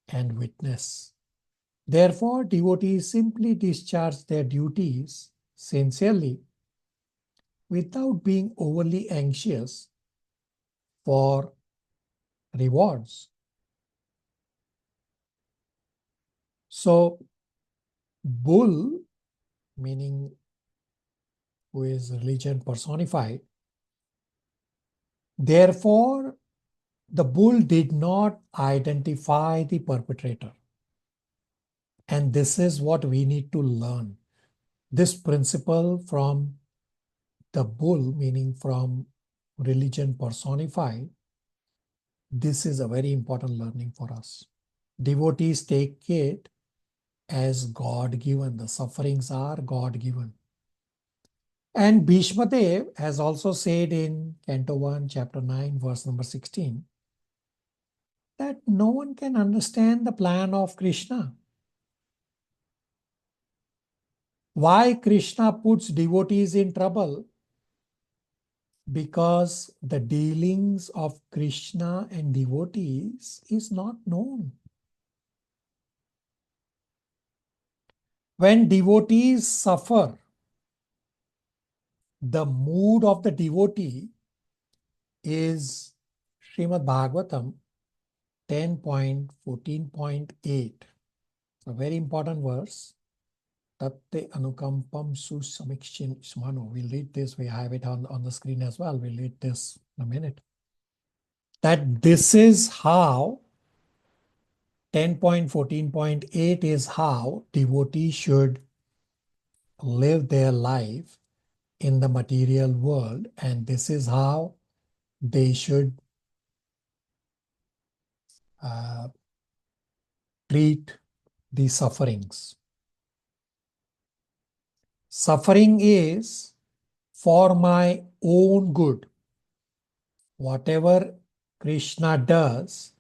and witness. Therefore, devotees simply discharge their duties sincerely without being overly anxious for rewards. So, bull, meaning who is religion personified, therefore, the bull did not identify the perpetrator. And this is what we need to learn. This principle from the bull, meaning from religion personified, this is a very important learning for us. Devotees take it as God-given. The sufferings are God-given. And Bhishma Dev has also said in Canto 1, Chapter 9, verse number 16, that no one can understand the plan of Krishna. Why Krishna puts devotees in trouble? Because the dealings of Krishna and devotees is not known. When devotees suffer, the mood of the devotee is Srimad Bhagavatam 10.14.8. A very important verse. Tatte anukampam susamikshin smano. We'll read this. We have it on the screen as well. We'll read this in a minute. That this is how 10.14.8 is how devotees should live their life in the material world, and this is how they should treat the sufferings. Suffering is for my own good. Whatever Krishna does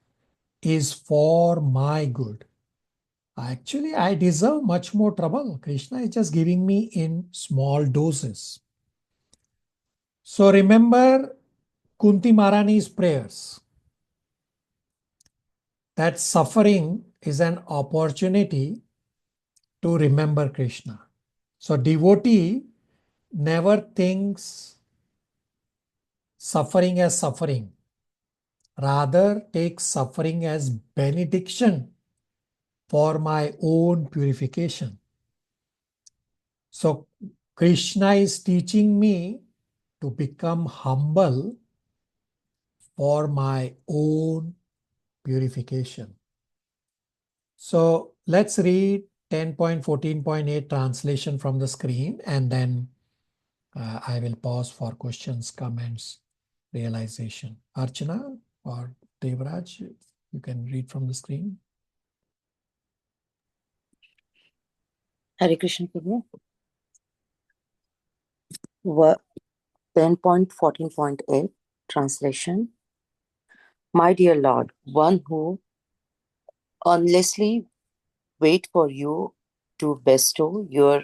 is for my good. Actually, I deserve much more trouble. Krishna is just giving me in small doses. So remember Kunti Maharani's prayers. That suffering is an opportunity to remember Krishna. So devotee never thinks suffering as suffering. Rather takes suffering as benediction for my own purification. So Krishna is teaching me to become humble for my own purification. So let's read 10.14.8 translation from the screen, and then I will pause for questions, comments, realization. Archana or Devraj, you can read from the screen. Hare Krishna Prabhu. 10.14.8 translation. My dear Lord, one who earnestly wait for you to bestow your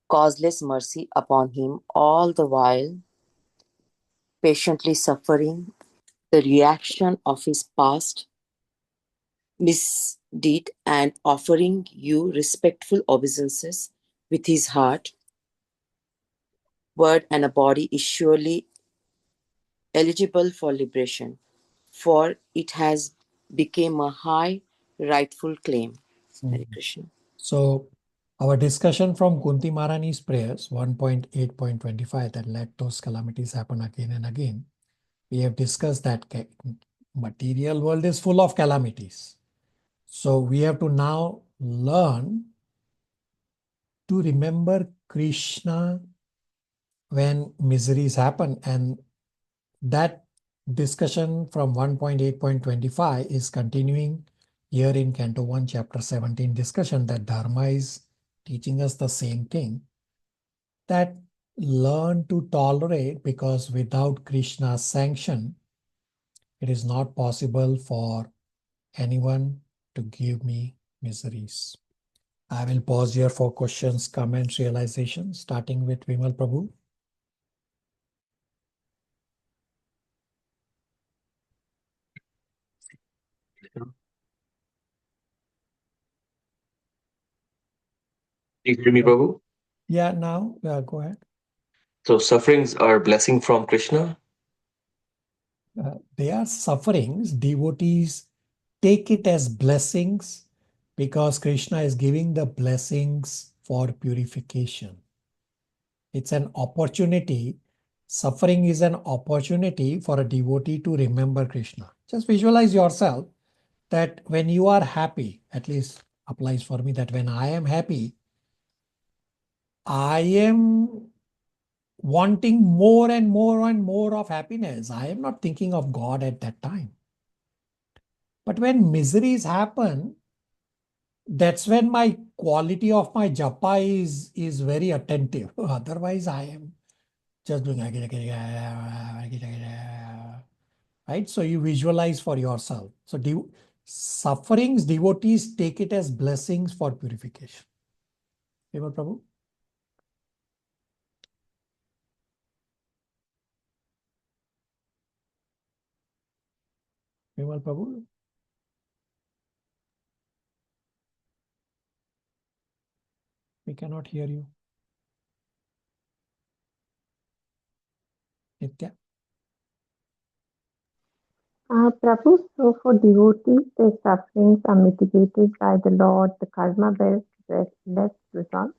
causeless mercy upon him, all the while patiently suffering the reaction of his past misdeed and offering you respectful obeisances with his heart, word, and a body is surely eligible for liberation, for it has become a high rightful claim. Hare Krishna. So our discussion from Kunti Maharani's prayers, 1.8.25, that let those calamities happen again and again. We have discussed that material world is full of calamities. So we have to now learn to remember Krishna when miseries happen. And that discussion from 1.8.25 is continuing here in Canto 1, Chapter 17 discussion, that Dharma is teaching us the same thing, that learn to tolerate, because without Krishna's sanction, it is not possible for anyone to give me miseries. I will pause here for questions, comments, realizations, starting with Vimal Prabhu. You hear me, Prabhu? Yeah, now, go ahead. So sufferings are blessing from Krishna? They are sufferings. Devotees take it as blessings because Krishna is giving the blessings for purification. It's an opportunity. Suffering is an opportunity for a devotee to remember Krishna. Just visualize yourself that when you are happy, at least applies for me, that when I am happy, I am wanting more and more and more of happiness. I am not thinking of God at that time. But when miseries happen, that's when my quality of my japa is very attentive. Otherwise, I am just doing right. So you visualize for yourself. So sufferings, devotees take it as blessings for purification. Vimal Prabhu? Vimal Prabhu? We cannot hear you. Nitya? Prabhu, so for devotees, their sufferings are mitigated by the Lord, the karma-based less result.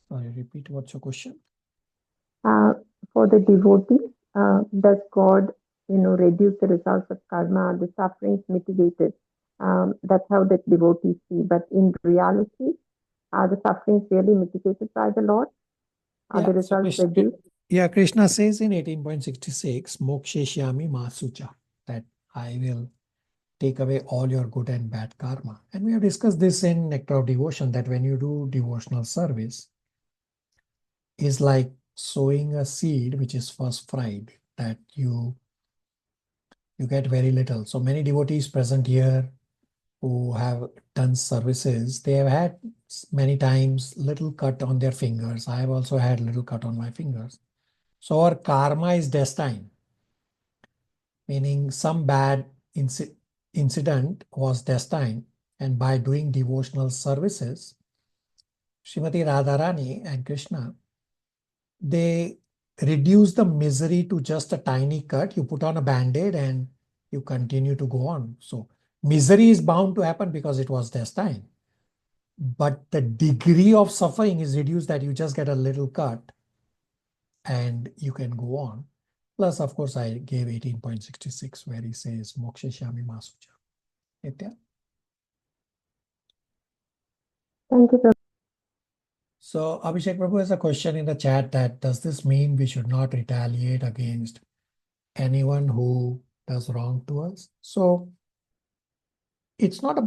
Sorry, repeat, what's your question? For the devotee, does God, reduce the results of karma, the sufferings mitigated? That's how the devotees see. But in reality, are the sufferings really mitigated by the Lord? Are the results reduced? Yeah, Krishna says in 18.66, Moksheshyami Masucha, that I will take away all your good and bad karma. And we have discussed this in Nectar of Devotion, that when you do devotional service, is like sowing a seed which is first fried, that you get very little. So many devotees present here who have done services, they have had many times little cut on their fingers. I have also had little cut on my fingers. So our karma is destined, meaning some bad incident was destined, and by doing devotional services, Srimati Radharani and Krishna, they reduce the misery to just a tiny cut. You put on a band-aid and you continue to go on. So misery is bound to happen because it was destined. But the degree of suffering is reduced, that you just get a little cut and you can go on. Plus, of course, I gave 18.66 where he says Moksha Shami Masucha. Nitya? Thank you, Prabhu. So Abhishek Prabhu has a question in the chat, that does this mean we should not retaliate against anyone who does wrong to us? So it's not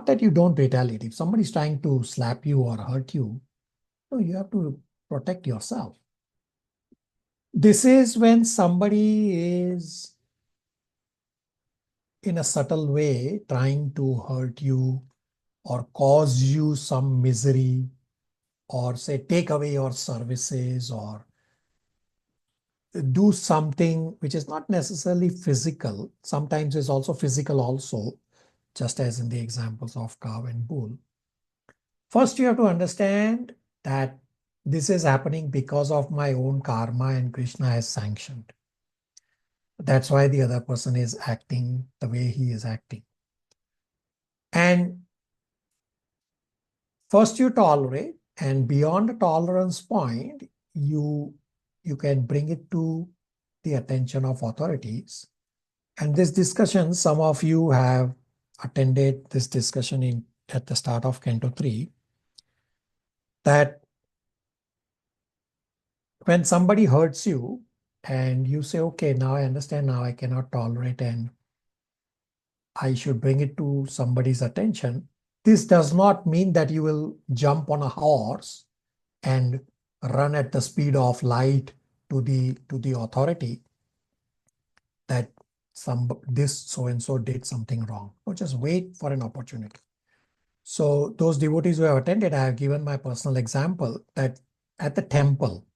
that you don't retaliate. If somebody is trying to slap you or hurt you, no, you have to protect yourself. This is when somebody is in a subtle way trying to hurt you or cause you some misery, or say take away your services, or do something which is not necessarily physical, sometimes it's also physical also, just as in the examples of cow and bull. First, you have to understand that this is happening because of my own karma and Krishna has sanctioned. That's why the other person is acting the way he is acting. And first you tolerate, and beyond the tolerance point, you can bring it to the attention of authorities. And this discussion, some of you have attended this discussion at the start of Canto 3, that when somebody hurts you and you say, okay, now I understand, now I cannot tolerate and I should bring it to somebody's attention. This does not mean that you will jump on a horse and run at the speed of light to the authority that this so-and-so did something wrong. Or just wait for an opportunity. So those devotees who have attended, I have given my personal example that at the temple,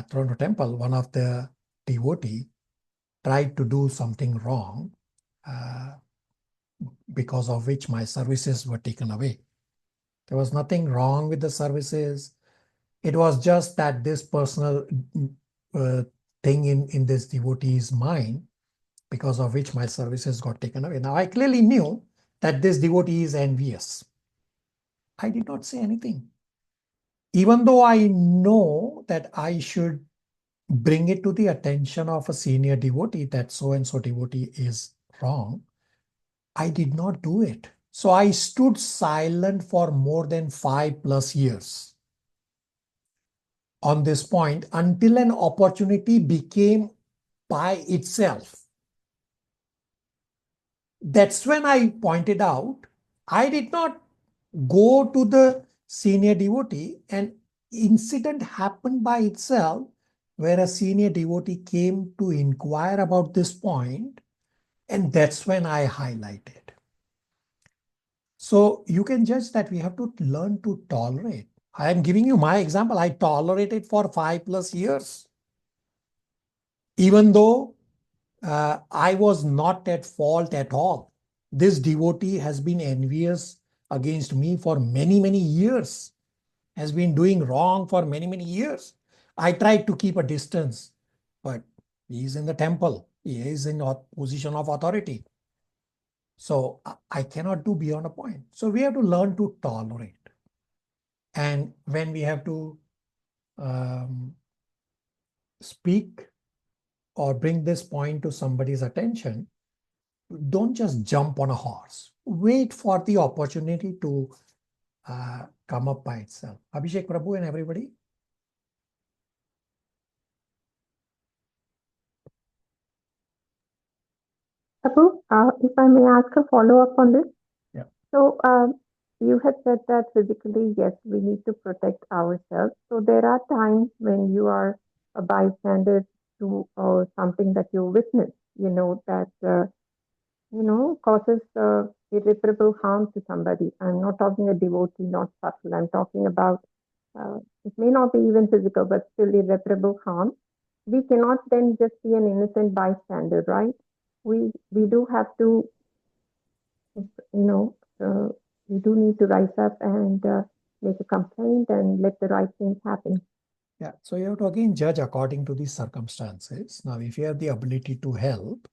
Toronto temple, one of the devotee tried to do something wrong, because of which my services were taken away. There was nothing wrong with the services. It was just that this personal thing in this devotee's mind, because of which my services got taken away. Now, I clearly knew that this devotee is envious. I did not say anything. Even though I know that I should bring it to the attention of a senior devotee that so-and-so devotee is wrong, I did not do it. So I stood silent for more than 5+ years on this point until an opportunity became by itself. That's when I pointed out, I did not go to the senior devotee. An incident happened by itself where a senior devotee came to inquire about this point, and that's when I highlighted. So you can judge that we have to learn to tolerate. I am giving you my example. I tolerated for 5+ years. Even though I was not at fault at all. This devotee has been envious against me for many, many years, has been doing wrong for many, many years. I tried to keep a distance, but he is in the temple. He is in a position of authority. So I cannot do beyond a point. So we have to learn to tolerate. And when we have to speak or bring this point to somebody's attention, don't just jump on a horse. Wait for the opportunity to come up by itself. Abhishek Prabhu and everybody. Prabhu, if I may ask a follow-up on this. Yeah. So you had said that physically, yes, we need to protect ourselves. So there are times when you are a bystander to something that you witness, that causes irreparable harm to somebody. I'm not talking a devotee, not subtle. I'm talking about, it may not be even physical, but still irreparable harm. We cannot then just be an innocent bystander, right? We do have to, we do need to rise up and make a complaint and let the right things happen. Yeah, so you have to again judge according to the circumstances. Now, if you have the ability to help,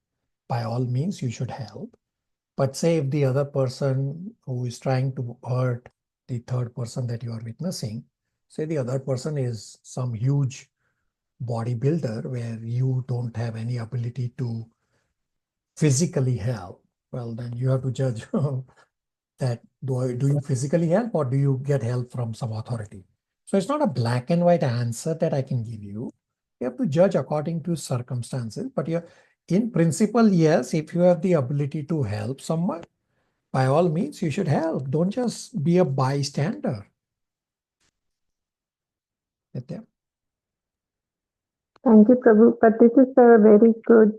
by all means, you should help. But say if the other person who is trying to hurt the third person that you are witnessing, say the other person is some huge bodybuilder where you don't have any ability to physically help, well, then you have to judge that do you physically help or do you get help from some authority? So it's not a black and white answer that I can give you. You have to judge according to circumstances, but in principle, yes, if you have the ability to help someone, by all means, you should help. Don't just be a bystander. Nitya? Thank you, Prabhu. But this is a very good,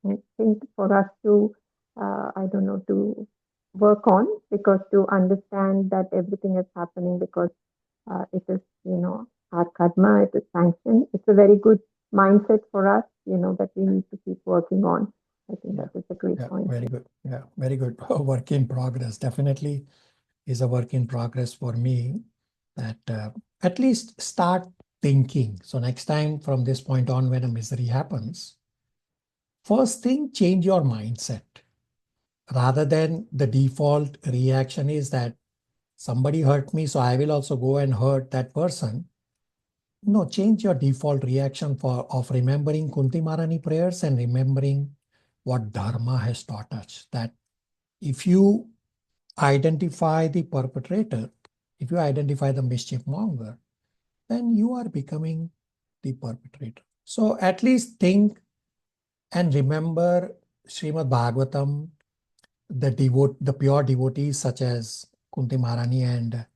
I think for us to, I don't know, to work on, because to understand that everything is happening because it is, our karma, it is sanction. It's a very good mindset for us, that we need to keep working on. I think that is a great point. Very good. Yeah, very good. Work in progress. Definitely is a work in progress for me, that at least start thinking. So next time from this point on, when a misery happens, first thing, change your mindset. Rather than the default reaction is that somebody hurt me, so I will also go and hurt that person. No, change your default reaction of remembering Kunti Maharani prayers and remembering what Dharma has taught us. That if you identify the perpetrator, if you identify the mischief monger, then you are becoming the perpetrator. So at least think and remember Srimad Bhagavatam, the pure devotees such as Kunti Maharani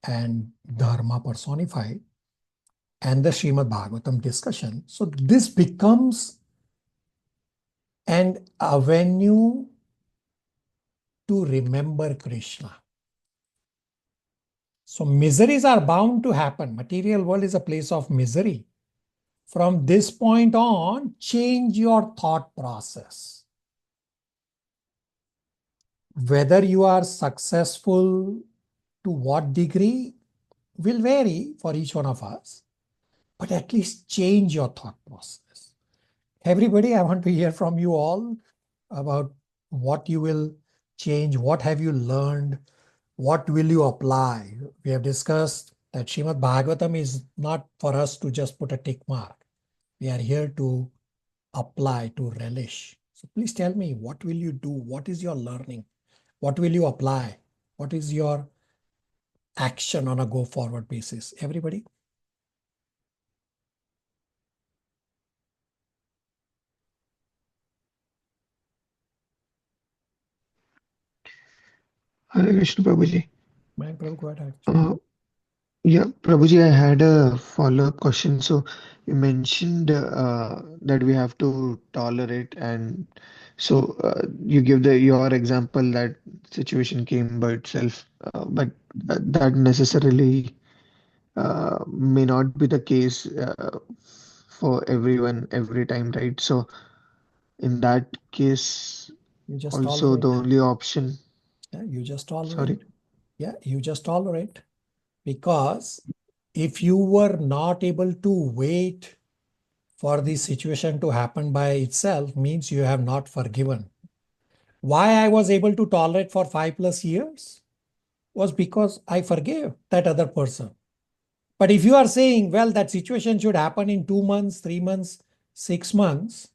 and Dharma personified, and the Srimad Bhagavatam discussion. So this becomes an avenue to remember Krishna. So miseries are bound to happen. Material world is a place of misery. From this point on, change your thought process. Whether you are successful to what degree will vary for each one of us, but at least change your thought process. Everybody, I want to hear from you all about what you will change, what have you learned, what will you apply. We have discussed that Srimad Bhagavatam is not for us to just put a tick mark. We are here to apply, to relish. So please tell me, what will you do? What is your learning? What will you apply? What is your action on a go forward basis? Everybody? Hare Krishna, Prabhuji. Prabhu, go ahead. Yeah, Prabhuji, I had a follow-up question. So you mentioned that we have to tolerate, and so you give your example that situation came by itself, but that necessarily may not be the case for everyone every time, right? So in that case, You just also the tolerate. only option. Yeah, you just tolerate. Sorry. Yeah, you just tolerate. Because if you were not able to wait for the situation to happen by itself, means you have not forgiven. Why I was able to tolerate for 5+ years was because I forgave that other person. But if you are saying, well, that situation should happen in 2 months, 3 months, 6 months,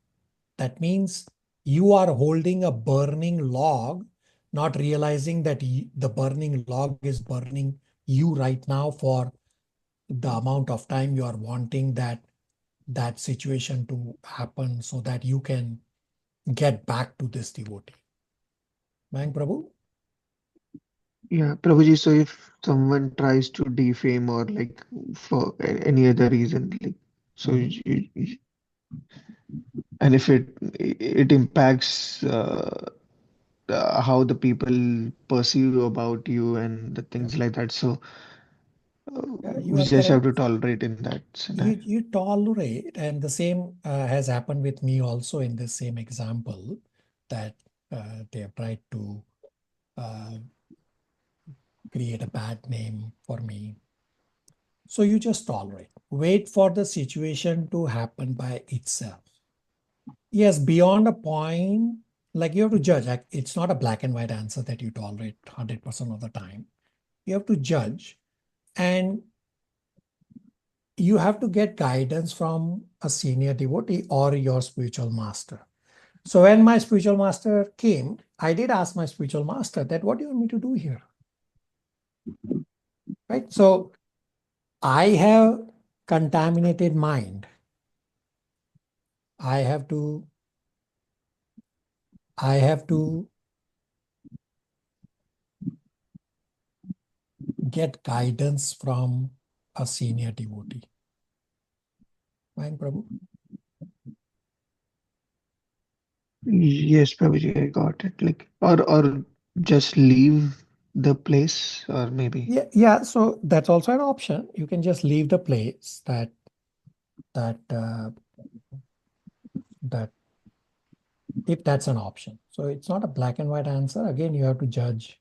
that means you are holding a burning log, not realizing that the burning log is burning you right now for the amount of time you are wanting that situation to happen so that you can get back to this devotee. Mang Prabhu? Yeah, Prabhuji, so if someone tries to defame or like for any other reason, like so, and if it impacts how the people perceive about you and the things like that, so You we are just have correct. to tolerate in that scenario. You tolerate, and the same has happened with me also in this same example, that they have tried to create a bad name for me. So you just tolerate. Wait for the situation to happen by itself. Yes, beyond a point, like you have to judge. Like it's not a black and white answer that you tolerate 100% of the time. You have to judge, and you have to get guidance from a senior devotee or your spiritual master. So when my spiritual master came, I did ask my spiritual master that, what do you want me to do here? Right? So I have contaminated mind. I have to get guidance from a senior devotee. Fine, Prabhu. Yes, Prabhuji, I got it. Like, or just leave the place, or maybe. Yeah. So that's also an option. You can just leave the place. That if that's an option. So it's not a black and white answer. Again, you have to judge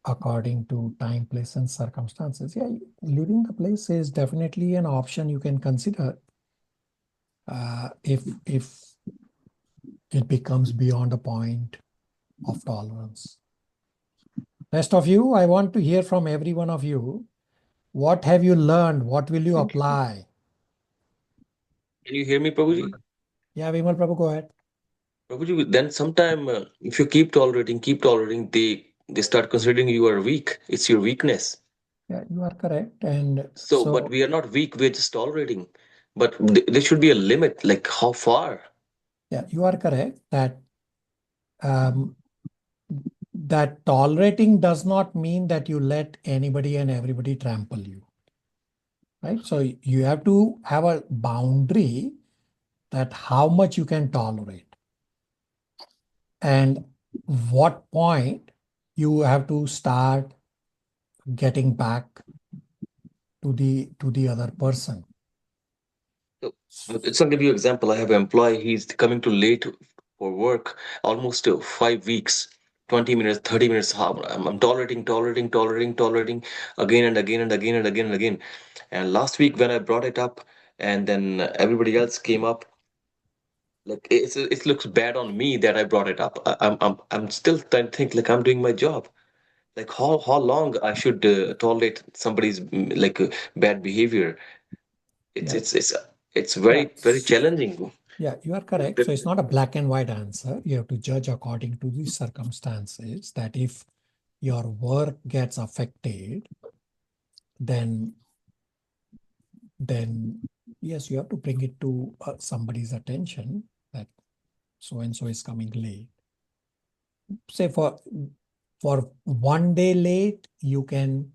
according to time, place, and circumstances. Yeah, leaving the place is definitely an option you can consider if it becomes beyond a point of tolerance. Rest of you, I want to hear from every one of you. What have you learned? What will you apply? Can you hear me, Prabhuji? Yeah, Vimal Prabhu, go ahead. Prabhuji, then sometime if you keep tolerating, they start considering you are weak. It's your weakness. Yeah, you are correct. And So, but we are not weak. We're just tolerating. But there should be a limit. Like how far? yeah, you are correct that that tolerating does not mean that you let anybody and everybody trample you, right? So you have to have a boundary that how much you can tolerate and what point you have to start getting back to the other person. So, let's give you an example. I have an employee. He's coming too late for work, almost 5 weeks, 20 minutes, 30 minutes. I'm tolerating again and again and again and again and again. And last week when I brought it up, and then everybody else came up, like it looks bad on me that I brought it up. I'm still trying to think like I'm doing my job. Like how long I should tolerate somebody's bad behavior. It's Yeah. it's very challenging. Yeah, you are correct. So it's not a black and white answer. You have to judge according to the circumstances, that if your work gets affected, then yes, you have to bring it to somebody's attention that so and so is coming late. Say for 1 day late, you can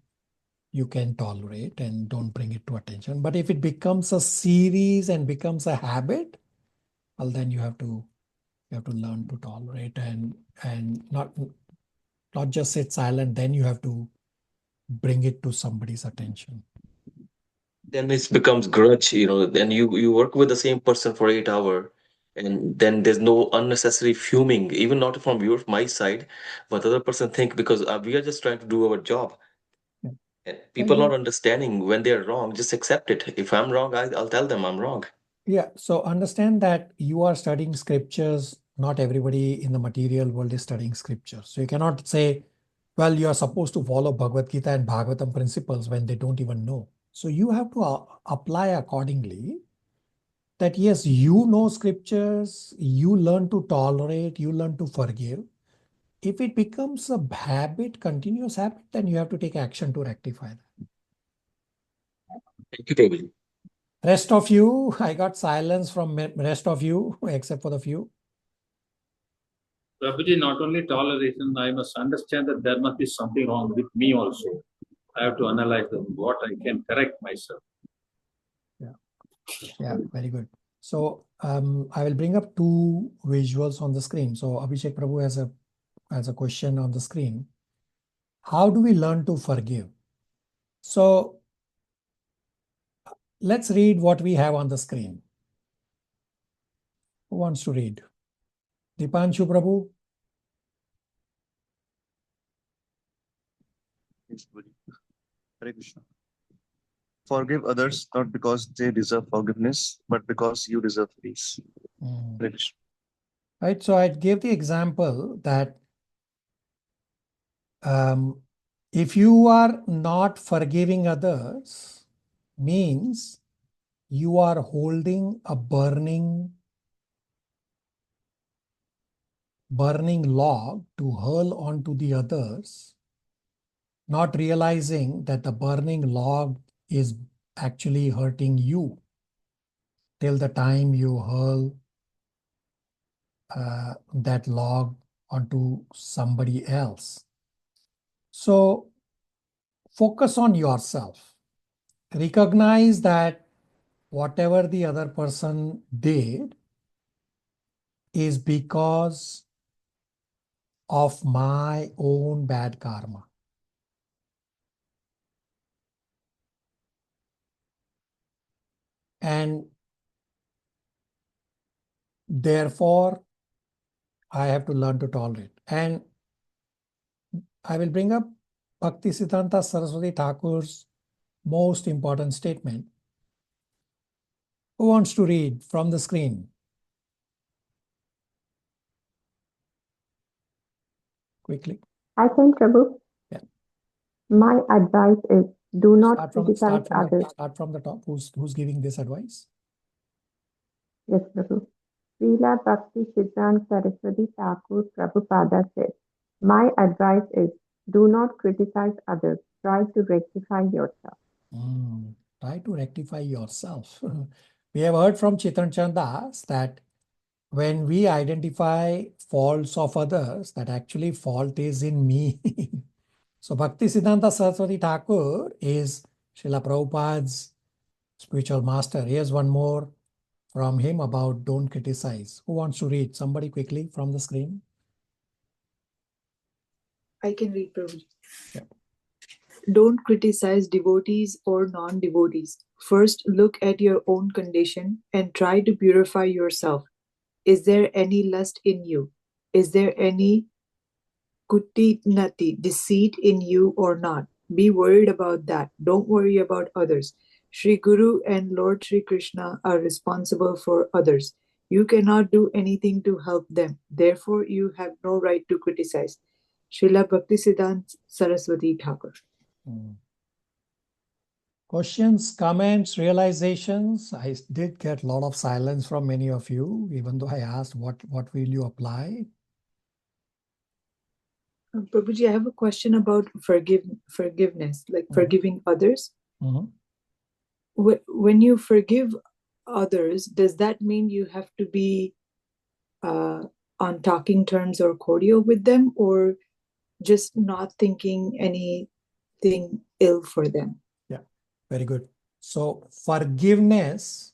tolerate and don't bring it to attention. But if it becomes a series and becomes a habit, well, then you have to learn to tolerate and not just sit silent. Then you have to bring it to somebody's attention. Then it becomes grudge, then you work with the same person for 8 hours, and then there's no unnecessary fuming, even not from my side, but the other person think because we are just trying to do our job. Yeah. And people not understanding when they're wrong, just accept it. If I'm wrong, I'll tell them I'm wrong. Yeah, so understand that you are studying scriptures. Not everybody in the material world is studying scriptures. So you cannot say, well, you are supposed to follow Bhagavad Gita and Bhagavatam principles when they don't even know. So you have to apply accordingly. That yes, you know scriptures, you learn to tolerate, you learn to forgive. If it becomes a habit, continuous habit, then you have to take action to rectify that. Thank you, Prabhuji. Rest of you, I got silence from rest of you, except for the few. Prabhuji, not only toleration, I must understand that there must be something wrong with me also. I have to analyze what I can correct myself. Yeah, very good. So I will bring up two visuals on the screen. So Abhishek Prabhu has a question on the screen. How do we learn to forgive? So let's read what we have on the screen. Who wants to read? Dipanshu Prabhu? Yes, Hare Krishna. Forgive others not because they deserve forgiveness, but because you deserve peace. Hare Krishna. Right. So I gave the example that if you are not forgiving others, means you are holding a burning log to hurl onto the others, not realizing that the burning log is actually hurting you till the time you hurl that log onto somebody else. So focus on yourself. Recognize that whatever the other person did is because of my own bad karma. And therefore, I have to learn to tolerate. And I will bring up Bhaktisiddhanta Saraswati Thakur's most important statement. Who wants to read from the screen? Quickly. I can, Prabhu. Yeah. My advice is do not criticize others. Start from the top. Who's giving this advice? Yes, Prabhu. Srila Bhakti Siddhanta Saraswati Thakur Prabhupada said, my advice is do not criticize others. Try to rectify yourself. Try to rectify yourself. We have heard from Chittaranjan Das that when we identify faults of others, that actually fault is in me. So Bhakti Siddhanta Saraswati Thakur is Srila Prabhupada's spiritual master. Here's one more from him about don't criticize. Who wants to read? Somebody quickly from the screen. I can read, Prabhuji. Yeah. Don't criticize devotees or non-devotees. First, look at your own condition and try to purify yourself. Is there any lust in you? Is there any kutinati, deceit in you or not? Be worried about that. Don't worry about others. Sri Guru and Lord Sri Krishna are responsible for others. You cannot do anything to help them. Therefore, you have no right to criticize. Srila Bhaktisiddhanta Saraswati Thakur. Questions, comments, realizations? I did get a lot of silence from many of you, even though I asked what will you apply? Prabhuji, I have a question about forgiveness, like forgiving others. When you forgive others, does that mean you have to be on talking terms or cordial with them, or just not thinking anything ill for them? Yeah, very good. So forgiveness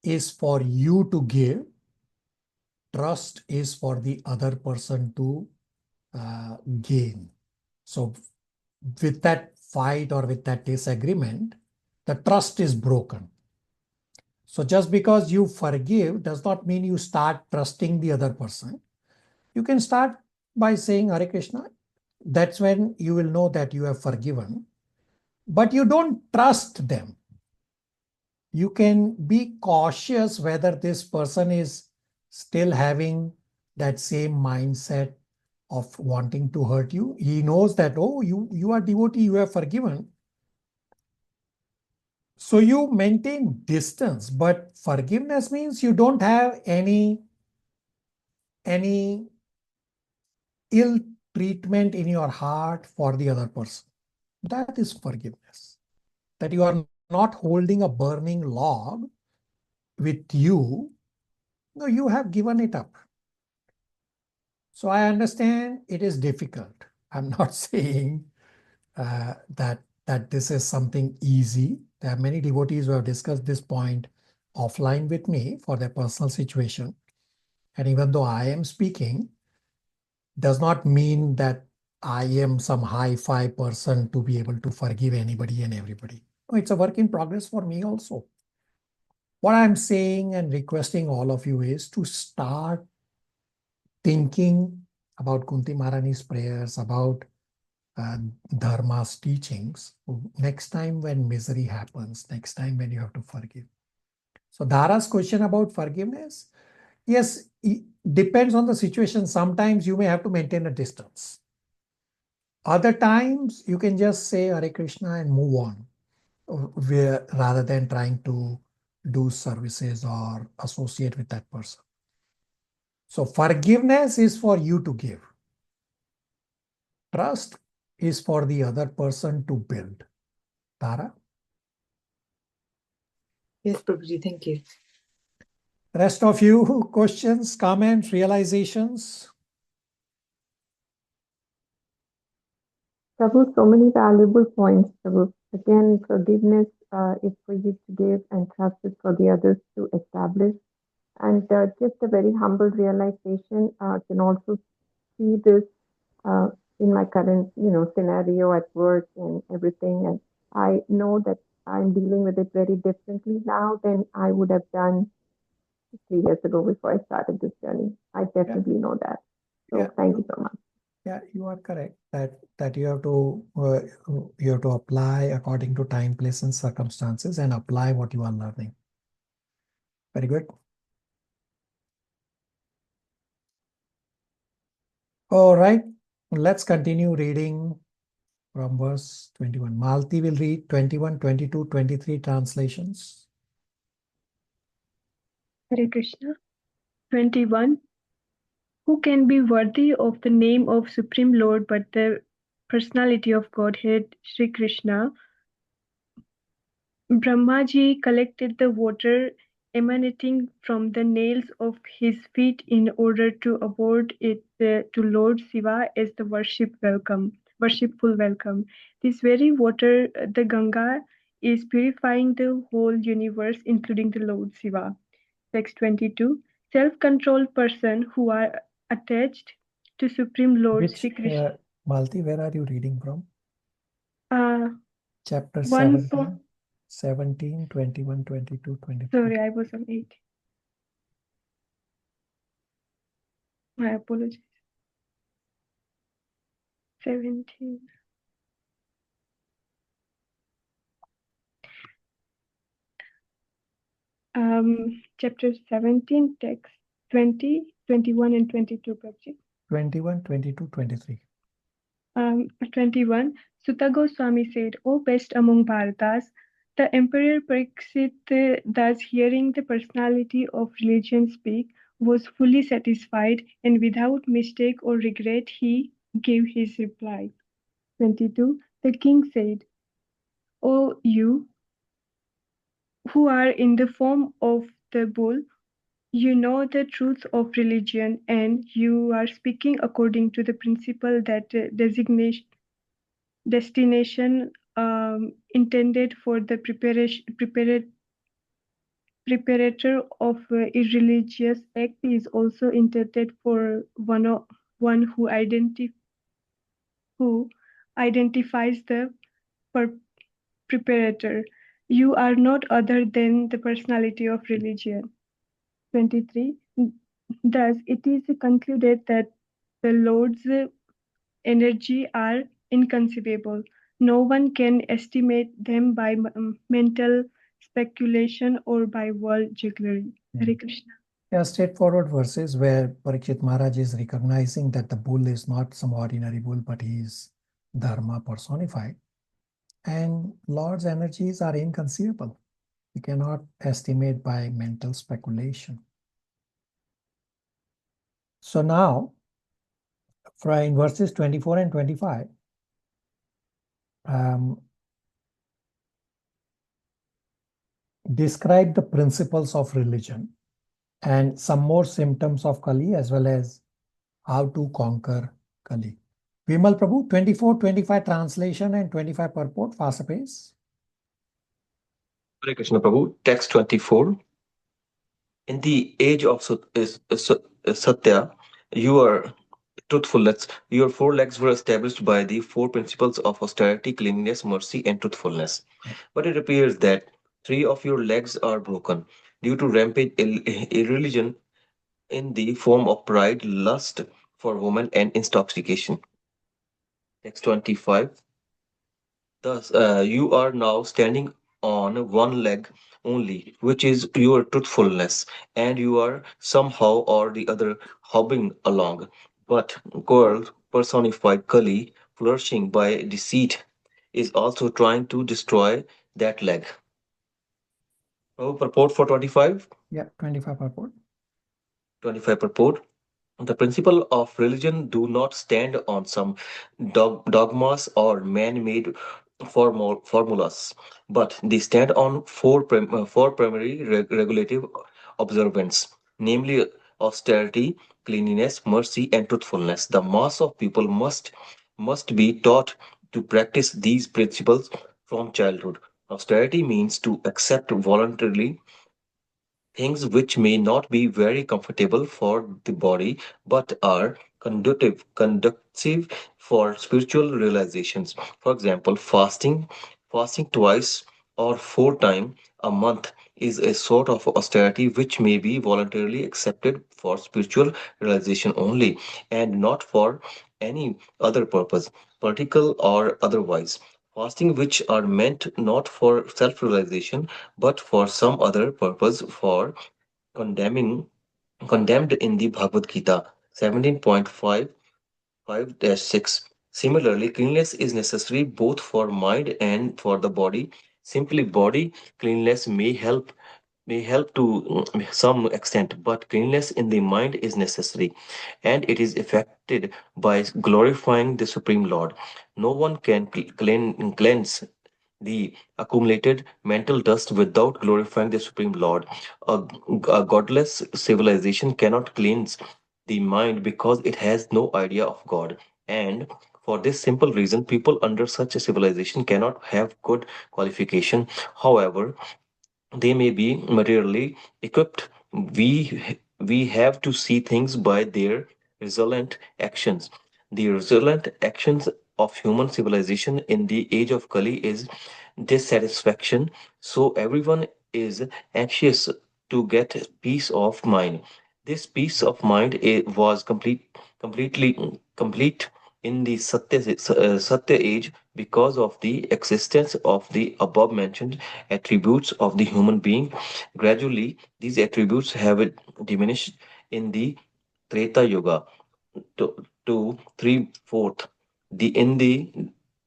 is for you to give. Trust is for the other person to gain. So with that fight or with that disagreement, the trust is broken. So just because you forgive does not mean you start trusting the other person. You can start by saying Hare Krishna. That's when you will know that you have forgiven. But you don't trust them. You can be cautious whether this person is still having that same mindset of wanting to hurt you. He knows that, oh, you are devotee, you have forgiven. So you maintain distance, but forgiveness means you don't have any ill treatment in your heart for the other person. That is forgiveness. That you are not holding a burning log with you. No, you have given it up. So I understand it is difficult. I'm not saying that this is something easy. There are many devotees who have discussed this point offline with me for their personal situation. And even though I am speaking, does not mean that I am some high-fi person to be able to forgive anybody and everybody. No, it's a work in progress for me also. What I'm saying and requesting all of you is to start thinking about Kunti Maharani's prayers, about Dharma's teachings, next time when misery happens, next time when you have to forgive. So Dhara's question about forgiveness, yes, it depends on the situation. Sometimes you may have to maintain a distance. Other times you can just say Hare Krishna and move on, rather than trying to do services or associate with that person. So forgiveness is for you to give. Trust is for the other person to build. Tara? Yes, Prabhuji, thank you. Rest of you, questions, comments, realizations? Prabhu, so many valuable points, Prabhu. Again, forgiveness is for you to give and trust is for the others to establish. And just a very humble realization, can also see this in my current, scenario at work and everything. And I know that I'm dealing with it very differently now than I would have done 3 years ago before I started this journey. I definitely know that. So thank you so much. Yeah, you are correct that you have to apply according to time, place, and circumstances, and apply what you are learning. Very good. All right, let's continue reading from verse 21. Malti will read 21, 22, 23 translations. Hare Krishna. 21. Who can be worthy of the name of Supreme Lord but the personality of Godhead, Sri Krishna? Brahmaji collected the water emanating from the nails of his feet in order to award it to Lord Shiva as the worshipful welcome. This very water, the Ganga, is purifying the whole universe, including the Lord Shiva. Text 22. Self-controlled person who are attached to Supreme Lord Sri Krishna. Malti, where are you reading from? Chapter 17, 21, 22, 23. Sorry, I was on 8. My apologies. 17. Chapter 17, text 20, 21, and 22, Prabhuji. 21, 22, 23. 21. Sutta Goswami said, O best among Bharatas, the Emperor Pariksit, thus hearing the personality of religion speak, was fully satisfied, and without mistake or regret he gave his reply. 22. The king said, O you who are in the form of the bull, you know the truth of religion, and you are speaking according to the principle that destination intended for the preparator of irreligious act is also intended for one who identifies the preparator. You are not other than the personality of religion. 23. Thus, it is concluded that the Lord's energy are inconceivable. No one can estimate them by mental speculation or by world jugglery. Hare Krishna. Yeah, straightforward verses where Parikshit Maharaj is recognizing that the bull is not some ordinary bull, but he is Dharma personified. And Lord's energies are inconceivable. You cannot estimate by mental speculation. So now, in verses 24 and 25, describe the principles of religion and some more symptoms of Kali, as well as how to conquer Kali. Vimal Prabhu, 24, 25 translation and 25 purport, faster pace. Hare Krishna Prabhu, text 24. In the age of Satya, your truthfulness, your 4 legs were established by the 4 principles of austerity, cleanliness, mercy, and truthfulness. But it appears that 3 of your legs are broken due to rampant irreligion in the form of pride, lust for women, and intoxication. Text 25. Thus, you are now standing on one leg only, which is your truthfulness, and you are somehow or the other hobbling along. But girl personified Kali, flourishing by deceit, is also trying to destroy that leg. Oh, purport for 25? Yeah, 25 purport. 25 purport. The principle of religion do not stand on some dogmas or man-made formulas, but they stand on 4 primary regulative observance, namely austerity, cleanliness, mercy, and truthfulness. The mass of people must be taught to practice these principles from childhood. Austerity means to accept voluntarily things which may not be very comfortable for the body but are conducive for spiritual realizations. For example, fasting twice or four times a month is a sort of austerity which may be voluntarily accepted for spiritual realization only and not for any other purpose, political or otherwise. Fasting which are meant not for self-realization but for some other purpose for condemning condemned in the Bhagavad Gita 17.5-6. Similarly, cleanliness is necessary both for mind and for the body. Simply body cleanliness may help to some extent, but cleanliness in the mind is necessary, and it is effected by glorifying the Supreme Lord. No one can cleanse the accumulated mental dust without glorifying the Supreme Lord. A godless civilization cannot cleanse the mind because it has no idea of God. And for this simple reason, people under such a civilization cannot have good qualification. However, they may be materially equipped. We have to see things by their resultant actions. The resultant actions of human civilization in the age of Kali is dissatisfaction. So everyone is anxious to get peace of mind. This peace of mind was complete in the Satya age because of the existence of the above mentioned attributes of the human being. Gradually, these attributes have diminished in the Treta Yuga to three-fourth, in the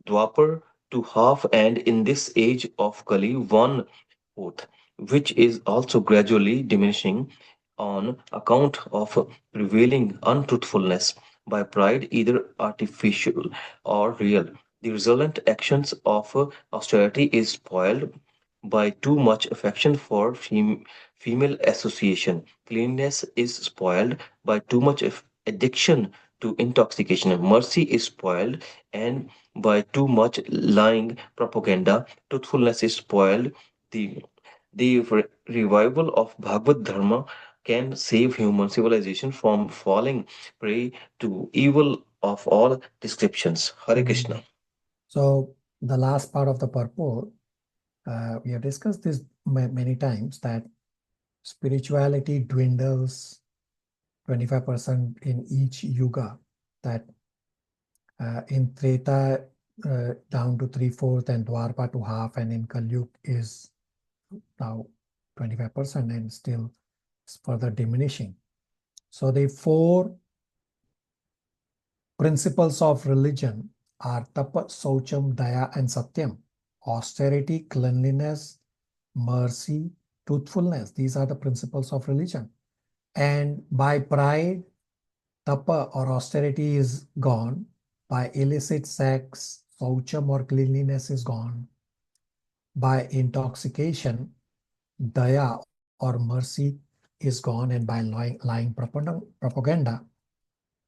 Dwapar to half, and in this age of Kali, one-fourth, which is also gradually diminishing on account of prevailing untruthfulness by pride, either artificial or real. The resultant actions of austerity is spoiled by too much affection for female association. Cleanliness is spoiled by too much addiction to intoxication. Mercy is spoiled and by too much lying propaganda. Truthfulness is spoiled. The revival of Bhagavad Dharma can save human civilization from falling prey to evil of all descriptions. Hare Krishna. So the last part of the purport, we have discussed this many times, that spirituality dwindles 25% in each yuga, that in Treta down to three-fourths and Dwarpa to half, and in Kalyug is now 25% and still further diminishing. So the four principles of religion are Tapa, Saucham, Daya, and Satyam. Austerity, cleanliness, mercy, truthfulness. These are the principles of religion. And by pride, Tapa or austerity is gone. By illicit sex, Saucham or cleanliness is gone. By intoxication, Daya or mercy is gone. And by lying propaganda,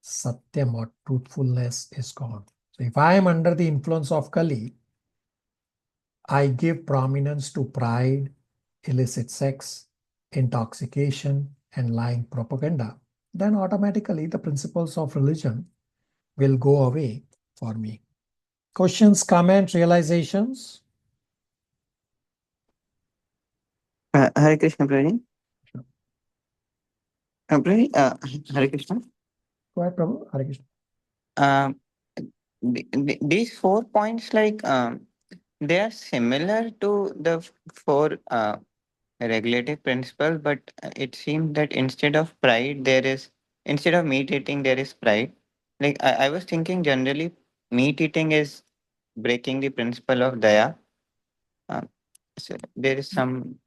Satyam or truthfulness is gone. So if I am under the influence of Kali, I give prominence to pride, illicit sex, intoxication, and lying propaganda, then automatically the principles of religion will go away for me. Questions, comments, realizations? Hare Krishna, Prabhu. Hare Krishna. Go ahead, Prabhu. Hare Krishna. These 4 points, like, they are similar to the four regulative principles, but it seems that instead of meat eating, there is pride. Like, I was thinking generally, meat eating is breaking the principle of daya. So there is some.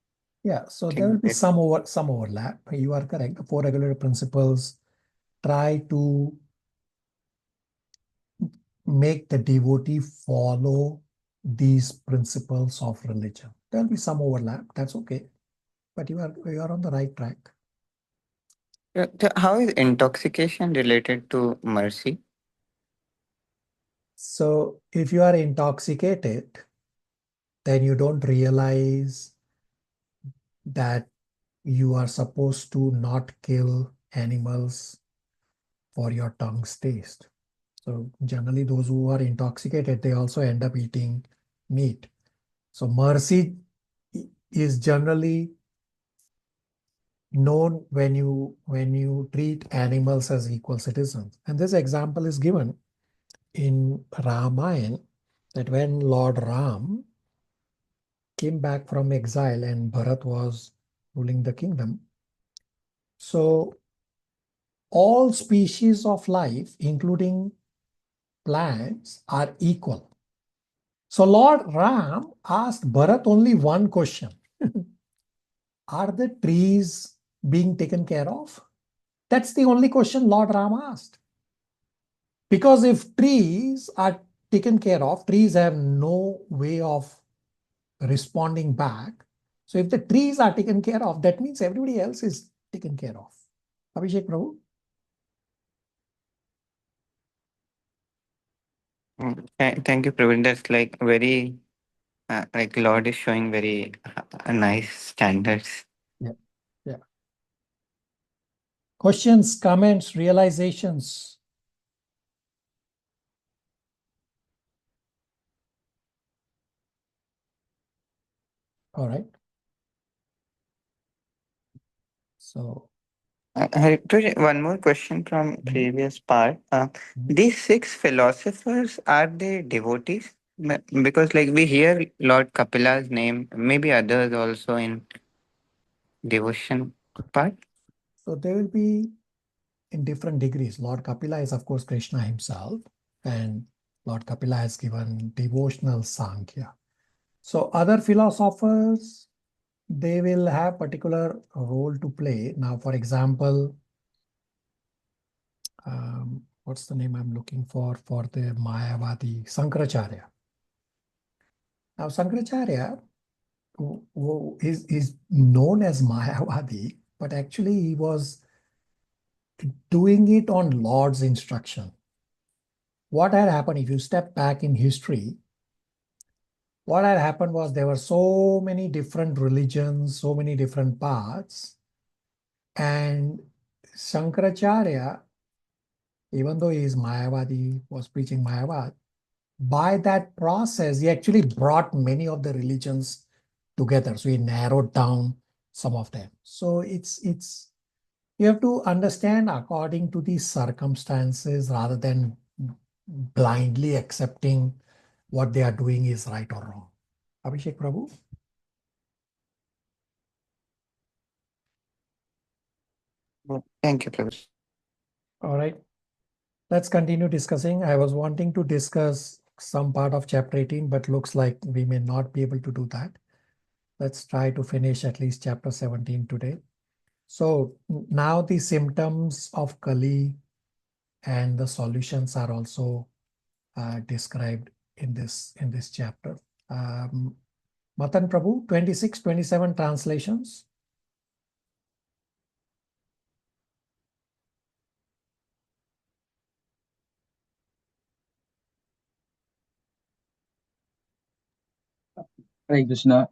Yeah, so there will be some overlap. You are correct. The four regulative principles try to make the devotee follow these principles of religion. There will be some overlap. That's okay, but you are on the right track. How is intoxication related to mercy? So if you are intoxicated, then you don't realize that you are supposed to not kill animals for your tongue's taste. So generally those who are intoxicated, they also end up eating meat. So mercy is generally known when you treat animals as equal citizens. And this example is given in Ramayana, that when Lord Ram came back from exile and Bharat was ruling the kingdom. So all species of life, including plants, are equal. So Lord Ram asked Bharat only one question. Are the trees being taken care of? That's the only question Lord Ram asked. Because if trees are taken care of, trees have no way of responding back. So if the trees are taken care of, that means everybody else is taken care of. Abhishek Prabhu? Thank you, Praveen. That's like very, like Lord is showing very nice standards. Yeah. Yeah. Questions, comments, realizations? All right. So One more question from previous part. These six philosophers, are they devotees? Because like we hear Lord Kapila's name, maybe others also in devotion part. So they will be in different degrees. Lord Kapila is, of course, Krishna himself, and Lord Kapila has given devotional Sankhya. So other philosophers, they will have particular role to play. Now, for example, what's the name I'm looking for the Mayavadi? Sankaracharya. Now, Sankaracharya is known as Mayavadi, but actually he was doing it on Lord's instruction. What had happened, if you step back in history, what had happened was there were so many different religions, so many different paths, and Shankaracharya, even though he is Mayavadi, was preaching Mayavad, by that process, he actually brought many of the religions together. So he narrowed down some of them. So you have to understand according to the circumstances rather than blindly accepting what they are doing is right or wrong. Abhishek Prabhu? Thank you, Prabhu. All right. Let's continue discussing. I was wanting to discuss some part of chapter 18, but looks like we may not be able to do that. Let's try to finish at least chapter 17 today. So now the symptoms of Kali and the solutions are also described in this chapter. Matan Prabhu, 26, 27 translations. Hare Krishna.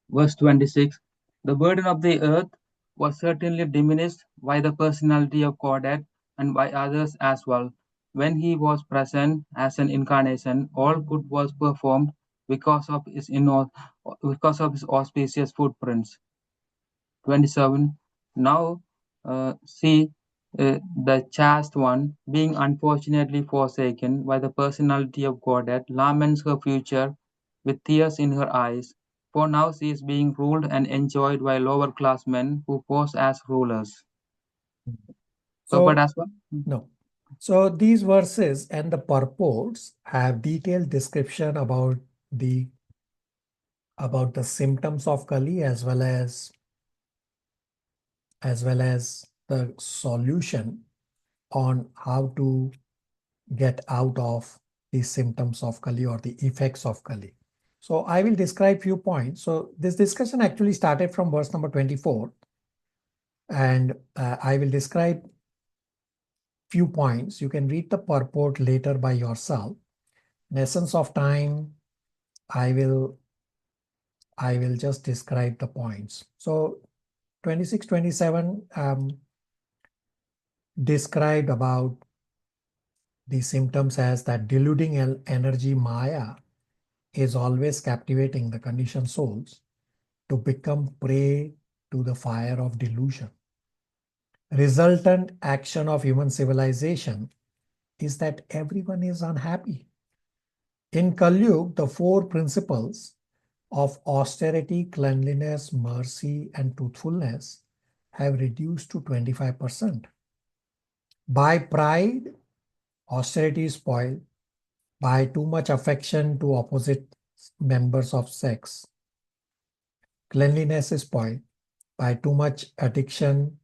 Verse 26. The burden of the earth was certainly diminished by the personality of Godhead and by others as well. When he was present as an incarnation, all good was performed because of his auspicious footprints. 27. Now see the chaste one, being unfortunately forsaken by the personality of Godhead, laments her future with tears in her eyes, for now she is being ruled and enjoyed by lower class men who pose as rulers. So, as well? No. So these verses and the purports have detailed description about the symptoms of Kali as well as the solution on how to get out of the symptoms of Kali or the effects of Kali. So I will describe few points. So this discussion actually started from verse number 24, and I will describe few points. You can read the purport later by yourself. In essence of time, I will just describe the points. So 26-27 described about the symptoms as that deluding energy Maya is always captivating the conditioned souls to become prey to the fire of delusion. Resultant action of human civilization is that everyone is unhappy. In Kali Yuga, the four principles of austerity, cleanliness, mercy, and truthfulness have reduced to 25%. By pride, austerity is spoiled. By too much affection to opposite members of sex, cleanliness is spoiled. By too much addiction,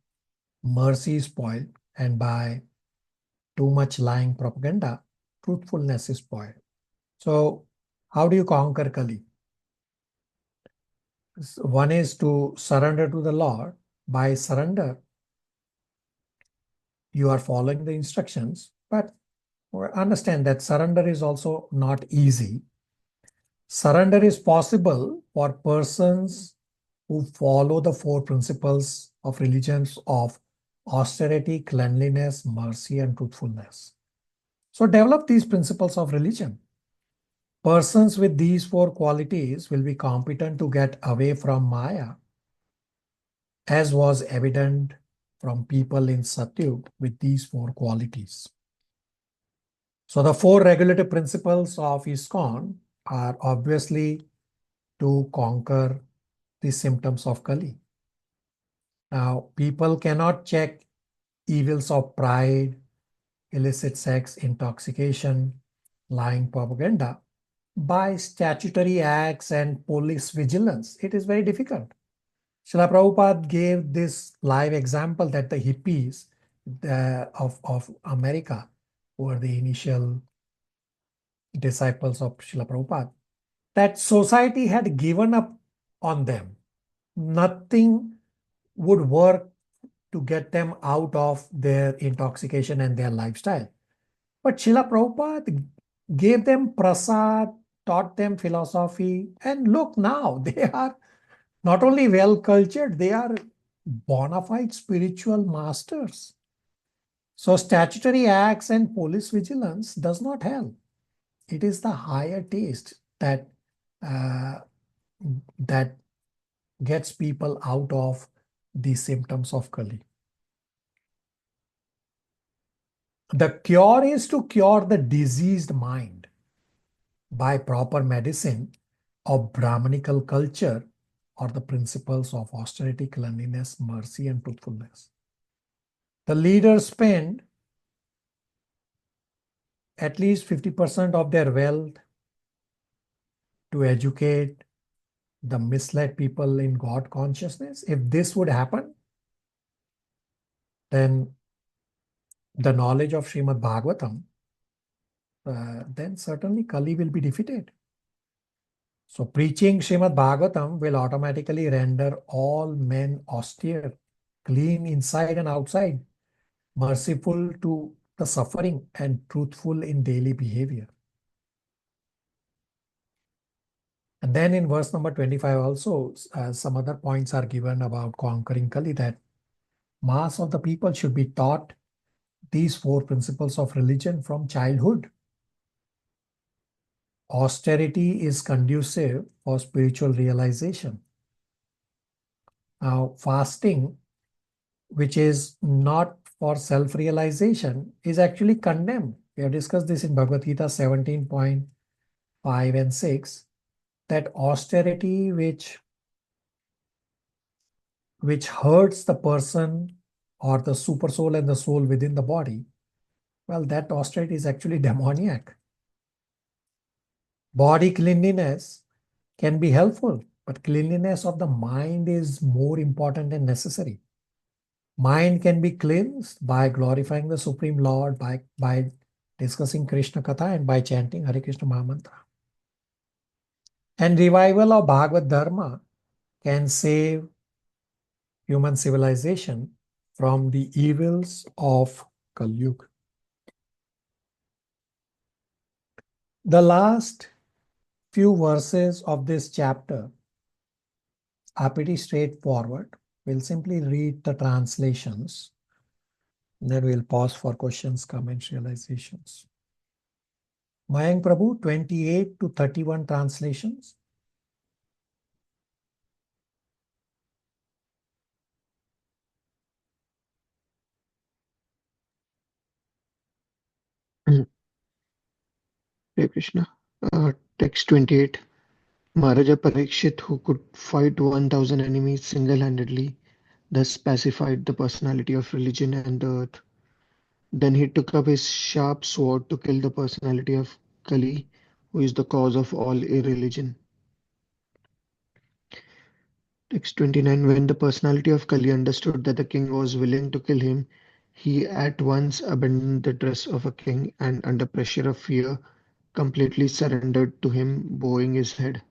mercy is spoiled. And by too much lying propaganda, truthfulness is spoiled. So how do you conquer Kali? One is to surrender to the Lord. By surrender, you are following the instructions, but understand that surrender is also not easy. Surrender is possible for persons who follow the four principles of religions of austerity, cleanliness, mercy, and truthfulness. So develop these principles of religion. Persons with these four qualities will be competent to get away from Maya, as was evident from people in Satyug with these four qualities. So the four regulative principles of ISKCON are obviously to conquer the symptoms of Kali. Now, people cannot check evils of pride, illicit sex, intoxication, lying propaganda by statutory acts and police vigilance. It is very difficult. Srila Prabhupada gave this live example that the hippies of America, who were the initial disciples of Srila Prabhupada, that society had given up on them. Nothing would work to get them out of their intoxication and their lifestyle. But Srila Prabhupada gave them prasad, taught them philosophy, and look now, they are not only well cultured, they are bona fide spiritual masters. So statutory acts and police vigilance does not help. It is the higher taste that that gets people out of the symptoms of Kali. The cure is to cure the diseased mind by proper medicine of Brahmanical culture or the principles of austerity, cleanliness, mercy, and truthfulness. The leaders spend at least 50% of their wealth to educate the misled people in God consciousness. If this would happen, then the knowledge of Srimad Bhagavatam, then certainly Kali will be defeated. So preaching Srimad Bhagavatam will automatically render all men austere, clean inside and outside, merciful to the suffering, and truthful in daily behavior. And then in verse number 25 also, some other points are given about conquering Kali, that mass of the people should be taught these four principles of religion from childhood. Austerity is conducive for spiritual realization. Now, fasting, which is not for self-realization, is actually condemned. We have discussed this in Bhagavad Gita 17.5 and 6, that austerity which hurts the person or the super soul and the soul within the body, well, that austerity is actually demoniac. Body cleanliness can be helpful, but cleanliness of the mind is more important and necessary. Mind can be cleansed by glorifying the Supreme Lord, by discussing Krishna Katha, and by chanting Hare Krishna Mahamantra. And revival of Bhagavad Dharma can save human civilization from the evils of Kali Yuga. The last few verses of this chapter are pretty straightforward. We'll simply read the translations. Then we'll pause for questions, comments, realizations. Mayank Prabhu, 28 to 31 translations. Hare Krishna. Text 28. Maharaja Parikshit, who could fight 1,000 enemies single-handedly, thus pacified the personality of religion and the earth. Then he took up his sharp sword to kill the personality of Kali, who is the cause of all irreligion. Text 29. When the personality of Kali understood that the king was willing to kill him, he at once abandoned the dress of a king and, under pressure of fear, completely surrendered to him, bowing his head.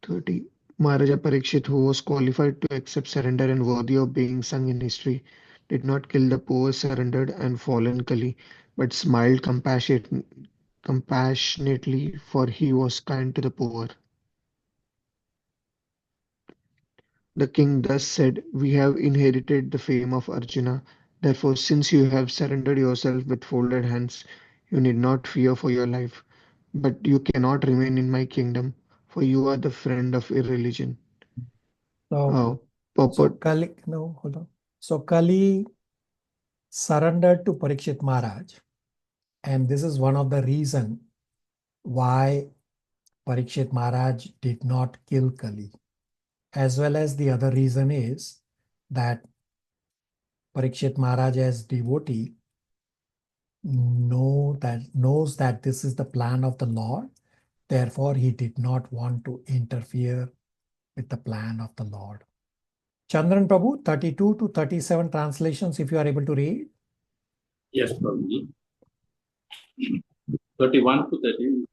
30. Maharaja Parikshit, who was qualified to accept surrender and worthy of being sung in history, did not kill the poor surrendered and fallen Kali, but smiled compassionately, for he was kind to the poor. The king thus said, "We have inherited the fame of Arjuna. Therefore, since you have surrendered yourself with folded hands, you need not fear for your life. But you cannot remain in my kingdom, for you are the friend of irreligion." So Purport. Kali, no, hold on. So Kali surrendered to Parikshit Maharaj. And this is one of the reasons why Parikshit Maharaj did not kill Kali. As well as the other reason is that Parikshit Maharaj as devotee knows that this is the plan of the Lord. Therefore, he did not want to interfere with the plan of the Lord. Chandran Prabhu, 32 to 37 translations, if you are able to read. Yes, Prabhuji. 31 to 30.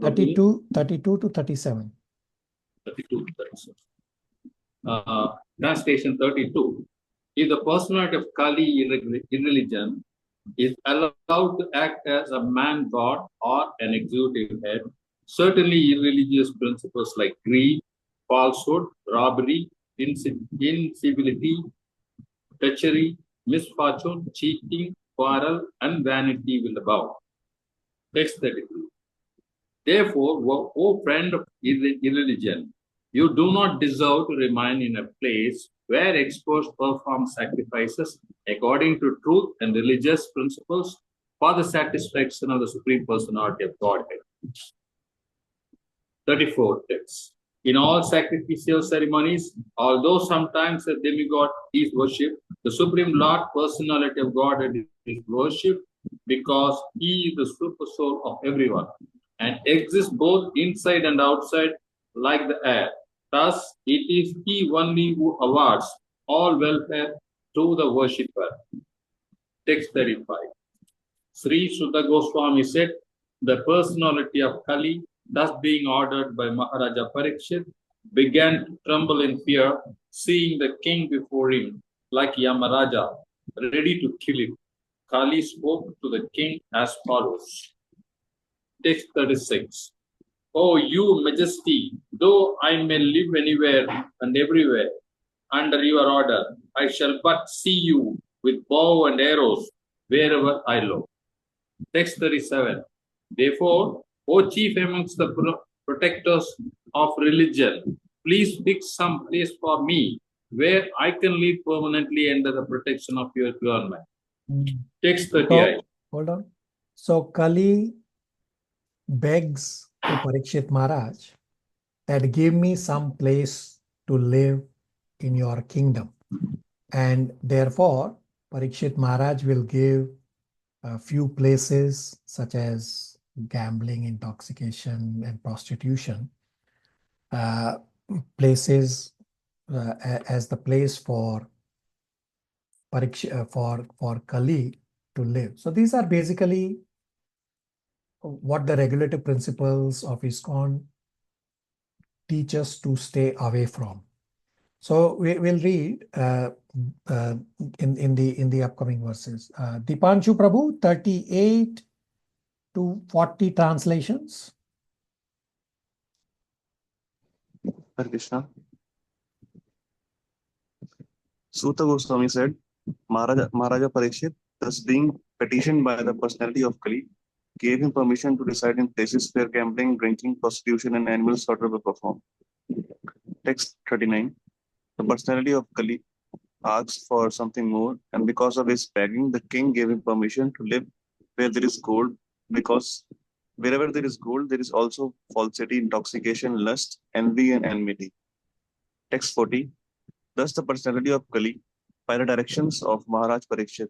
32 to 37. 32 to 37. Translation 32. If the personality of Kali irreligion is allowed to act as a man god or an executive head, certainly irreligious principles like greed, falsehood, robbery, incivility, treachery, misfortune, cheating, quarrel, and vanity will abound. Text 33. Therefore, O friend of irreligion, you do not deserve to remain in a place where experts perform sacrifices according to truth and religious principles for the satisfaction of the Supreme Personality of Godhead. 34 text. In all sacrificial ceremonies, although sometimes a demigod is worshipped, the Supreme Lord Personality of Godhead is worshipped because he is the super soul of everyone and exists both inside and outside like the air. Thus, it is he only who awards all welfare to the worshipper. Text 35. Sri Shuddha Goswami said, the personality of Kali, thus being ordered by Maharaja Parikshit, began to tremble in fear, seeing the king before him like Yamaraja, ready to kill him. Kali spoke to the king as follows. Text 36. O you majesty, though I may live anywhere and everywhere under your order, I shall but see you with bow and arrows wherever I look. Text 37. Therefore, O chief amongst the protectors of religion, please fix some place for me where I can live permanently under the protection of your government. Text 38. So, hold on. So Kali begs to Parikshit Maharaj that give me some place to live in your kingdom. And therefore, Parikshit Maharaj will give a few places such as gambling, intoxication, and prostitution, places as the place for for Kali to live. So these are basically what the regulative principles of ISKCON teach us to stay away from. So we'll read in the upcoming verses. Dipanshu Prabhu, 38 to 40 translations. Hare Krishna. Suta Goswami said, Maharaja Parikshit, thus being petitioned by the personality of Kali, gave him permission to reside in places where gambling, drinking, prostitution, and animal slaughter were performed. Text 39. The personality of Kali asked for something more, and because of his begging, the king gave him permission to live where there is gold, because wherever there is gold, there is also falsity, intoxication, lust, envy, and enmity. Text 40. Thus, the personality of Kali, by the directions of Maharaj Parikshit,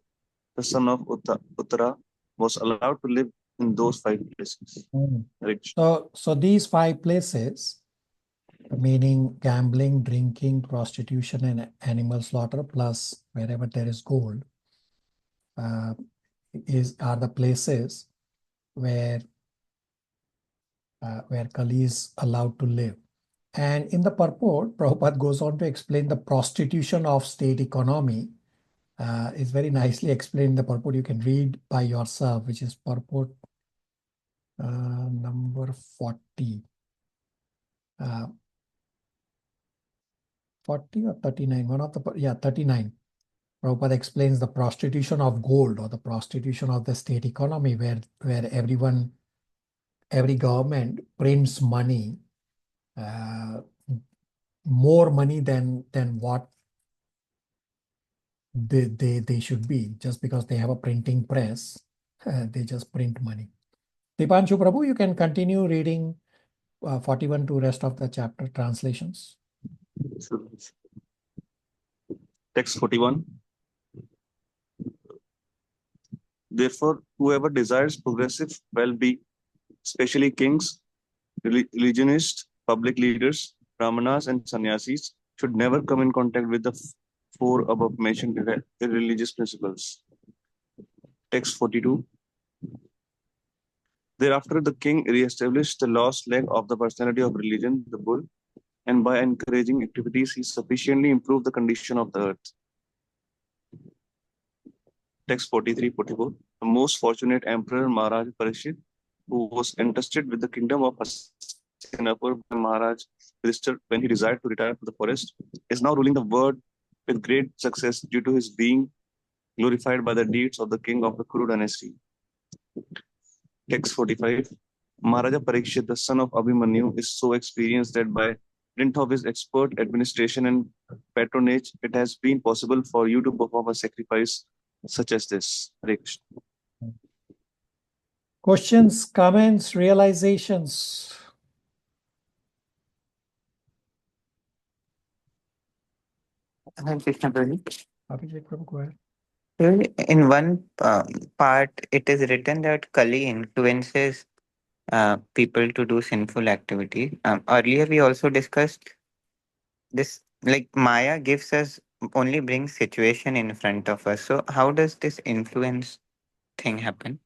the son of Uttara, was allowed to live in those 5 places. So these 5 places, meaning gambling, drinking, prostitution, and animal slaughter, plus wherever there is gold, are the places where Kali is allowed to live. And in the purport, Prabhupada goes on to explain the prostitution of state economy. Is very nicely explained in the purport. You can read by yourself, which is purport number 40. 40 or 39, one of the, 39. Prabhupada explains the prostitution of gold, or the prostitution of the state economy, where every government prints money, more money than what they should be, just because they have a printing press. They just print money. Dipanshu Prabhu, you can continue reading 41 to rest of the chapter translations. Text 41. Therefore, whoever desires progressive well-being, especially kings, religionists, public leaders, brahmanas, and sannyasis, should never come in contact with the 4 above mentioned irreligious principles. Text 42. Thereafter, the king re-established the lost leg of the personality of religion, the bull, and by encouraging activities, he sufficiently improved the condition of the earth. Text 43-44. The most fortunate emperor Maharaj Parikshit, who was entrusted with the kingdom of Hastinapur by Maharaj Yudhishthir when he desired to retire to the forest, is now ruling the world with great success due to his being glorified by the deeds of the king of the Kuru dynasty. Text 45. Maharaja Parikshit, the son of Abhimanyu, is so experienced that by dint of his expert administration and patronage, it has been possible for you to perform a sacrifice such as this. Hare Krishna. Questions, comments, realizations? Krishna Prabhu. Abhishek Prabhu, go ahead. In one part, it is written that Kali influences people to do sinful activity. Earlier, we also discussed this, like Maya gives us, only brings situation in front of us. So how does this influence thing happen?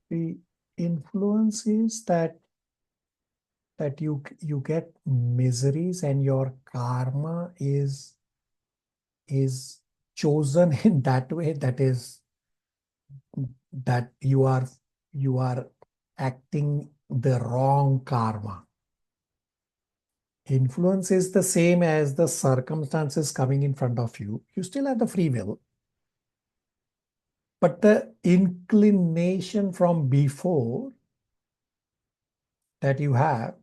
The influence is that you get miseries, and your karma is chosen in that way, that you are acting the wrong karma. Influence is the same as the circumstances coming in front of you. You still have the free will, but the inclination from before that you have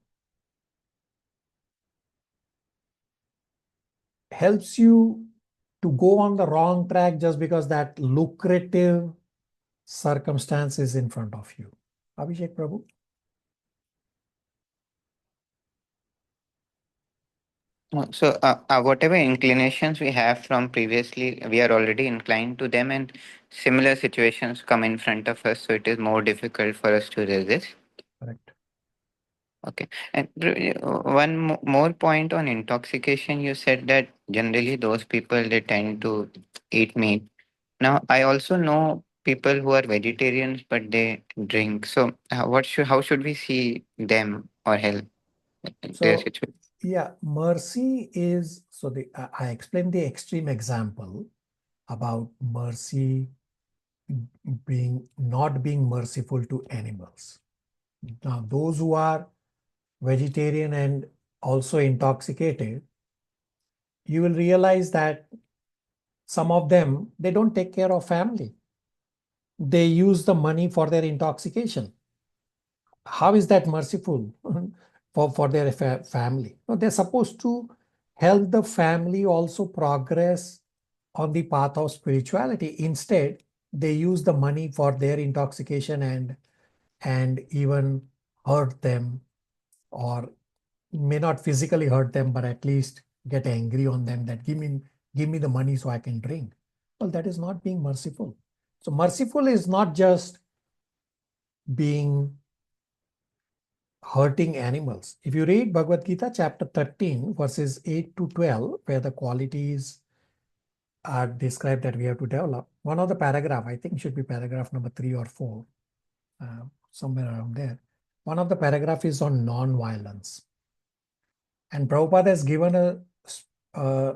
helps you to go on the wrong track just because that lucrative circumstance is in front of you. Abhishek Prabhu? So whatever inclinations we have from previously, we are already inclined to them, and similar situations come in front of us, so it is more difficult for us to resist. Correct. Okay. And one more point on intoxication. You said that generally those people, they tend to eat meat. Now, I also know people who are vegetarians, but they drink. So how should we see them or help their So, situation? yeah, mercy is, so I explained the extreme example about mercy not being merciful to animals. Now, those who are vegetarian and also intoxicated, you will realize that some of them, they don't take care of family. They use the money for their intoxication. How is that merciful for their family? No, they're supposed to help the family also progress on the path of spirituality. Instead, they use the money for their intoxication and even hurt them, or may not physically hurt them, but at least get angry on them that give me the money so I can drink. Well, that is not being merciful. So merciful is not just being hurting animals. If you read Bhagavad Gita chapter 13 verses 8 to 12, where the qualities are described that we have to develop, one of the paragraph, I think should be paragraph number 3 or 4, somewhere around there. One of the paragraph is on non-violence. And Prabhupada has given a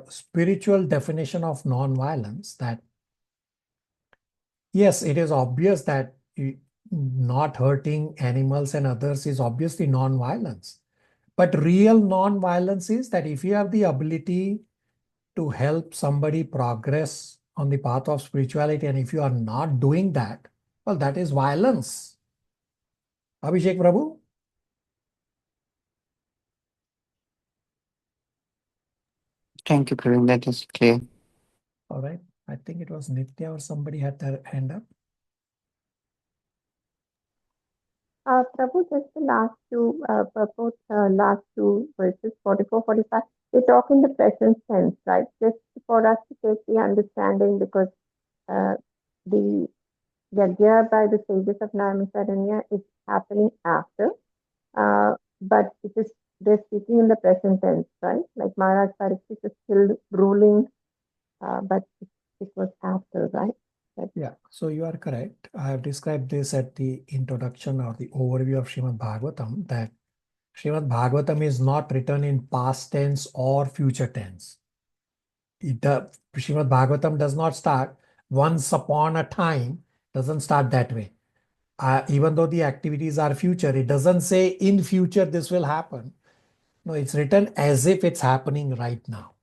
spiritual definition of non-violence, that yes, it is obvious that not hurting animals and others is obviously non-violence. But real non-violence is that if you have the ability to help somebody progress on the path of spirituality, and if you are not doing that, well, that is violence. Abhishek Prabhu? Thank you, Praveen. That is clear. All right. I think it was Nitya or somebody had their hand up. Prabhu, just the last two verses, 44, 45, they talk in the present tense, right? Just for us to take the understanding, because the yajna by the sages of Naimisaranya is happening after, but they're speaking in the present tense, right? Like Maharaj Parikshit is still ruling, but it was after, right? Yeah, so you are correct. I have described this at the introduction or the overview of Srimad Bhagavatam, that Srimad Bhagavatam is not written in past tense or future tense. Srimad Bhagavatam does not start once upon a time, doesn't start that way. Even though the activities are future, it doesn't say in future this will happen. No, it's written as if it's happening right now.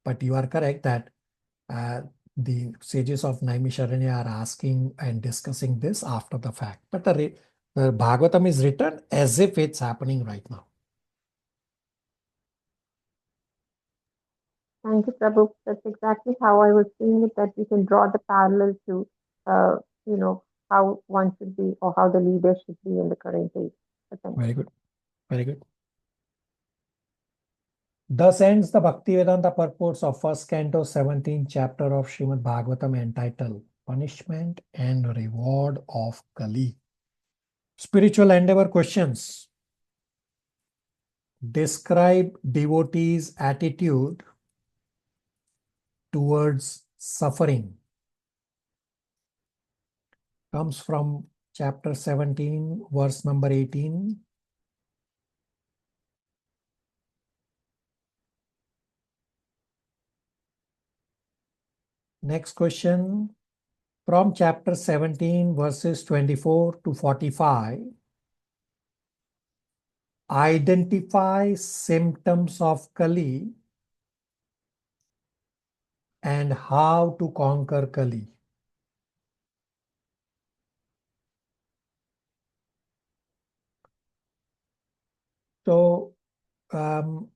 But you are correct that the sages of Naimisharanya are asking and discussing this after the fact. But the Bhagavatam is written as if it's happening right now. Thank you, Prabhu. That's exactly how I was seeing it, that we can draw the parallel to, how one should be or how the leader should be in the current age. Very good. Very good. Thus ends the Bhaktivedanta purports of first canto, 17th chapter of Srimad Bhagavatam, entitled Punishment and Reward of Kali. Spiritual endeavor questions. Describe devotees' attitude towards suffering. Comes from chapter 17, verse number 18. Next question, from chapter 17, verses 24 to 45. Identify symptoms of Kali and how to conquer Kali. So, the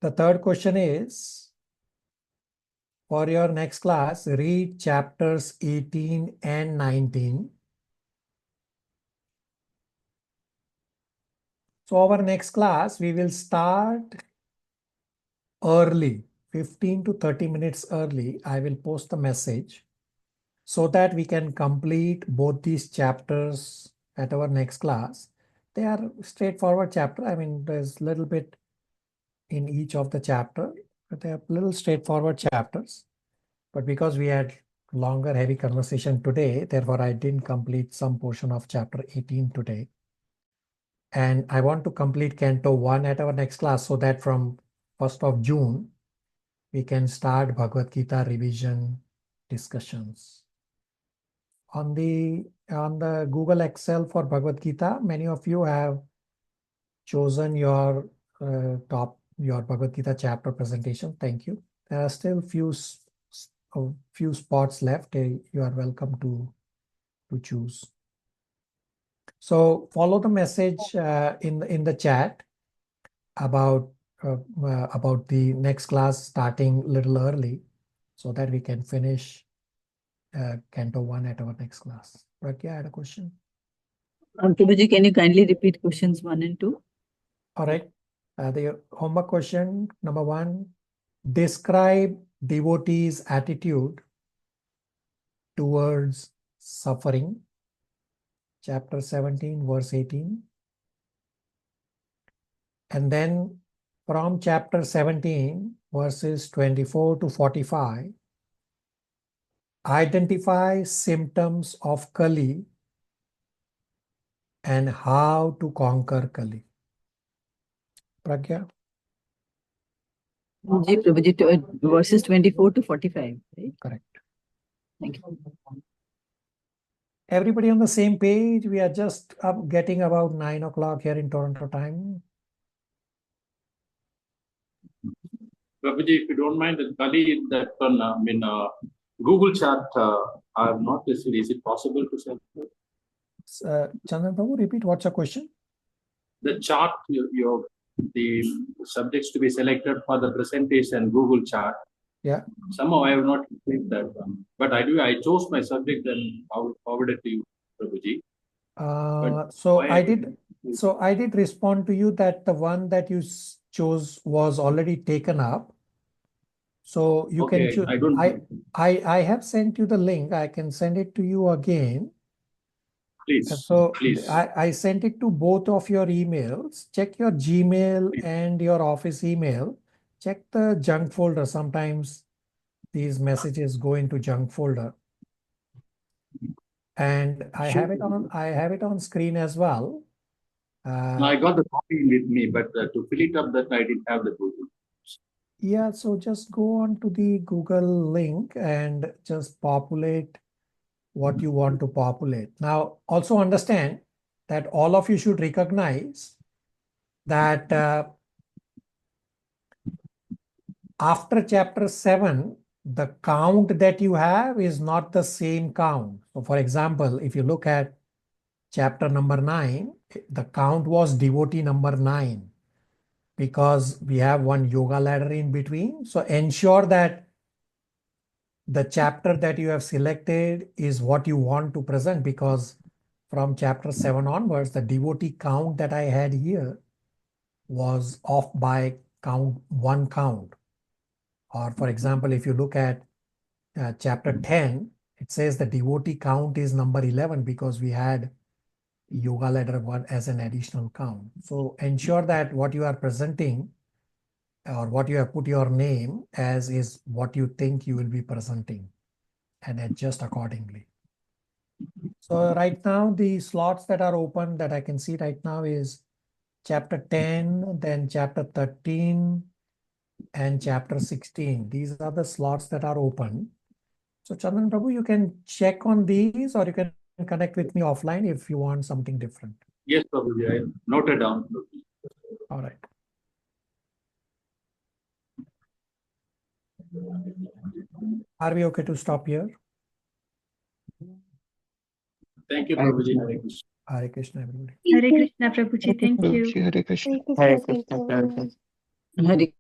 third question is, for your next class, read chapters 18 and 19. So our next class, we will start early, 15 to 30 minutes early. I will post the message so that we can complete both these chapters at our next class. They are straightforward chapter. I mean, there's a little bit in each of the chapter, but they are little straightforward chapters. But because we had longer, heavy conversation today, therefore I didn't complete some portion of chapter 18 today. And I want to complete Canto 1 at our next class so that from 1st of June, we can start Bhagavad Gita revision discussions. On the Google Excel for Bhagavad Gita, many of you have chosen your Bhagavad Gita chapter presentation. Thank you. There are still few spots left. You are welcome to choose. So follow the message in the chat about the next class starting a little early, so that we can finish Canto 1 at our next class. Pragya, I had a question. Prabhuji, can you kindly repeat questions 1 and 2? All right. The homework question number 1: describe devotee's attitude towards suffering. Chapter 17, verse 18. And then from chapter 17, verses 24 to 45, identify symptoms of Kali and how to conquer Kali. Pragya? Prabhuji, verses 24 to 45, right? Correct. Thank you. Everybody on the same page? We are just getting about 9 o'clock here in Toronto time. Prabhuji, if you don't mind, the Kali that on Google chat, I have not received. Is it possible to send? Chandan Prabhu, repeat, what's your question? The chart, the subjects to be selected for the presentation, Google chart. Yeah. Somehow I have not received that one. But I chose my subject and I will forward it to you, Prabhuji. So I did respond to you that the one that you chose was already taken up. So you can choose. I have sent you the link. I can send it to you again. Please. So please. I sent it to both of your emails. Check your Gmail and your office email. Check the junk folder. Sometimes these messages go into junk folder. And I have it on screen as well. I got the copy with me, but to fill it up, that I didn't have the Google. Yeah, so just go on to the Google link and just populate what you want to populate. Now, also understand that all of you should recognize that after chapter 7, the count that you have is not the same count. So for example, if you look at chapter number 9, the count was devotee number 9 because we have one yoga ladder in between. So ensure that the chapter that you have selected is what you want to present, because from chapter 7 onwards, the devotee count that I had here was off by one count. Or for example, if you look at chapter 10, it says the devotee count is number 11 because we had yoga ladder 1 as an additional count. So ensure that what you are presenting or what you have put your name as is what you think you will be presenting, and adjust accordingly. So right now, the slots that are open that I can see right now is chapter 10, then chapter 13, and chapter 16. These are the slots that are open. So Chandan Prabhu, you can check on these, or you can connect with me offline if you want something different. Yes, Prabhuji, I noted down. All right. Are we okay to stop here? Thank you, Prabhuji. Hare Krishna, everybody. Hare Krishna, Prabhuji. Thank you. Hare Krishna. Hare Krishna. Hare